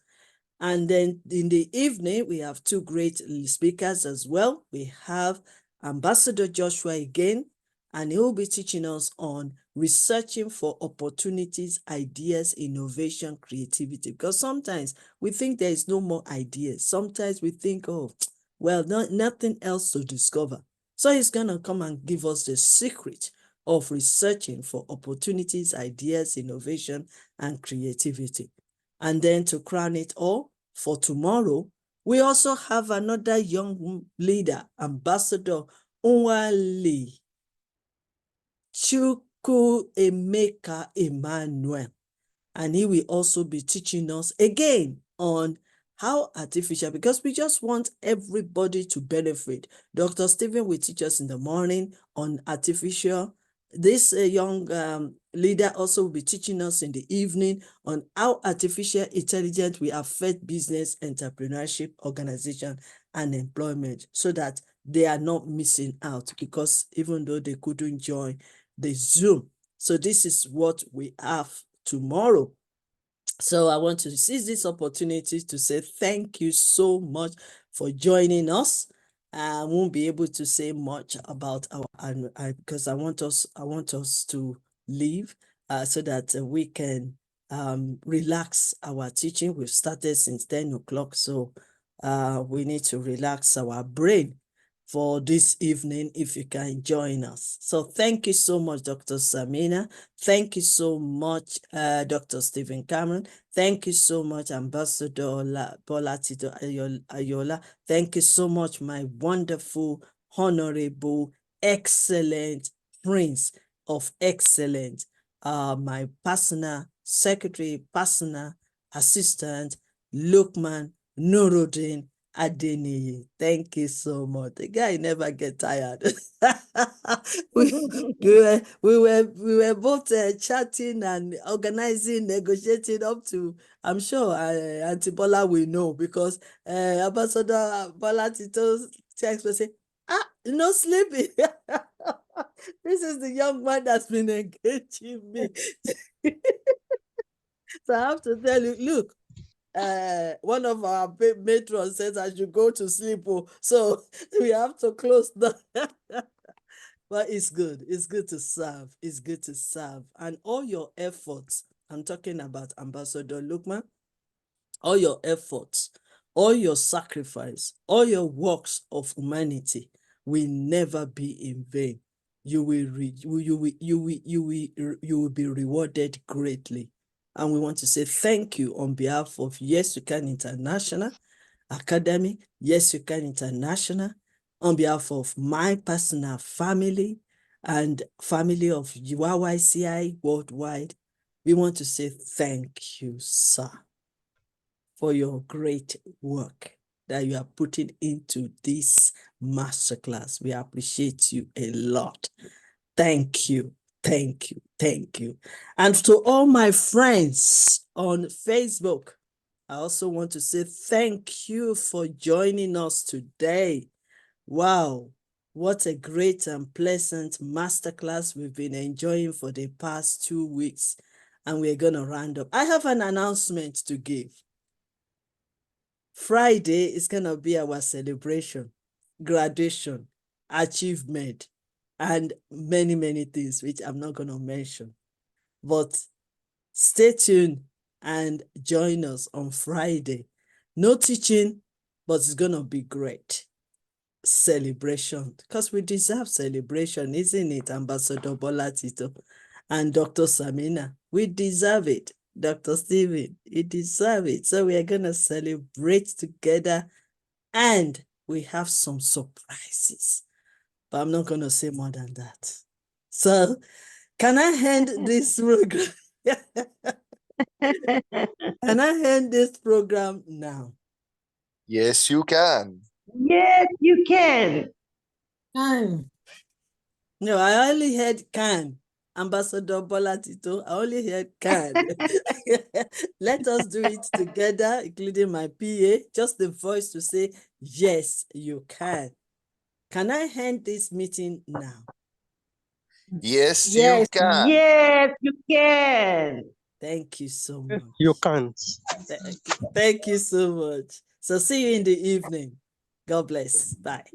And then in the evening, we have 2 great speakers as well. We have Ambassador Joshua again, and he will be teaching us on researching for opportunities, ideas, innovation, creativity. Because sometimes we think there is no more ideas. Sometimes we think, oh, well, nothing else to discover. So he's going to come and give us the secret of researching for opportunities, ideas, innovation, and creativity. And then to crown it all, for tomorrow, we also have another young leader, Ambassador Nwale Chukwuemeka Emmanuel. And he will also be teaching us again on how artificial, because we just want everybody to benefit. Dr. Stephen will teach us in the morning on artificial. This young leader also will be teaching us in the evening on how artificial intelligence will affect business, entrepreneurship, organization, and employment, so that they are not missing out, because even though they couldn't join the Zoom. So this is what we have tomorrow. So I want to seize this opportunity to say thank you so much for joining us. I won't be able to say much about because I want us to leave so that we can relax our teaching. We've started since 10 o'clock, so we need to relax our brain for this evening if you can join us. So thank you so much, Dr. Samina. Thank you so much, Dr. Stephen Cameron. Thank you so much, Ambassador Bola Ayola. Thank you so much, my wonderful, honorable, excellent Prince of Excellence, my personal secretary, personal assistant, Lukman Nuruddin Adeniyi. Thank you so much. The guy never get tired. we were both chatting and organizing, negotiating up to, I'm sure Auntie Bola will know, because Ambassador Bola Tito's text will say, no sleeping. This is the young man that's been engaging me. So I have to tell you, look, one of our matrons says I should go to sleep. So we have to close down. But it's good. It's good to serve. It's good to serve. And all your efforts, I'm talking about Ambassador Lukman, all your efforts, all your sacrifice, all your works of humanity will never be in vain. You will be rewarded greatly. And we want to say thank you on behalf of Yes You Can International Academy, Yes You Can International, on behalf of my personal family and family of YYCI worldwide. We want to say thank you, sir, for your great work that you are putting into this masterclass. We appreciate you a lot. Thank you, thank you, thank you. And to all my friends on Facebook, I also want to say thank you for joining us today. Wow, what a great and pleasant masterclass we've been enjoying for the past 2 weeks. And we're going to round up. I have an announcement to give. Friday is going to be our celebration, graduation, achievement, and many, many things, which I'm not going to mention. But stay tuned and join us on Friday. No teaching, but it's going to be great. Celebration, because we deserve celebration, isn't it, Ambassador Bola Tito and Dr. Samina? We deserve it. Dr. Stephen, you deserve it. So we are going to celebrate together, and we have some surprises. But I'm not going to say more than that. So can I end this program? Can I end this program now? Yes, you can. Yes, you can. Can. No, I only heard can. Ambassador Bola Tito, I only heard can. Let us do it together, including my PA, just the voice to say, yes, you can. Can I end this meeting now? Yes, you Yes. can. Yes, you can. Thank you so much. You can't. Thank you so much. So see you in the evening. God bless. Bye.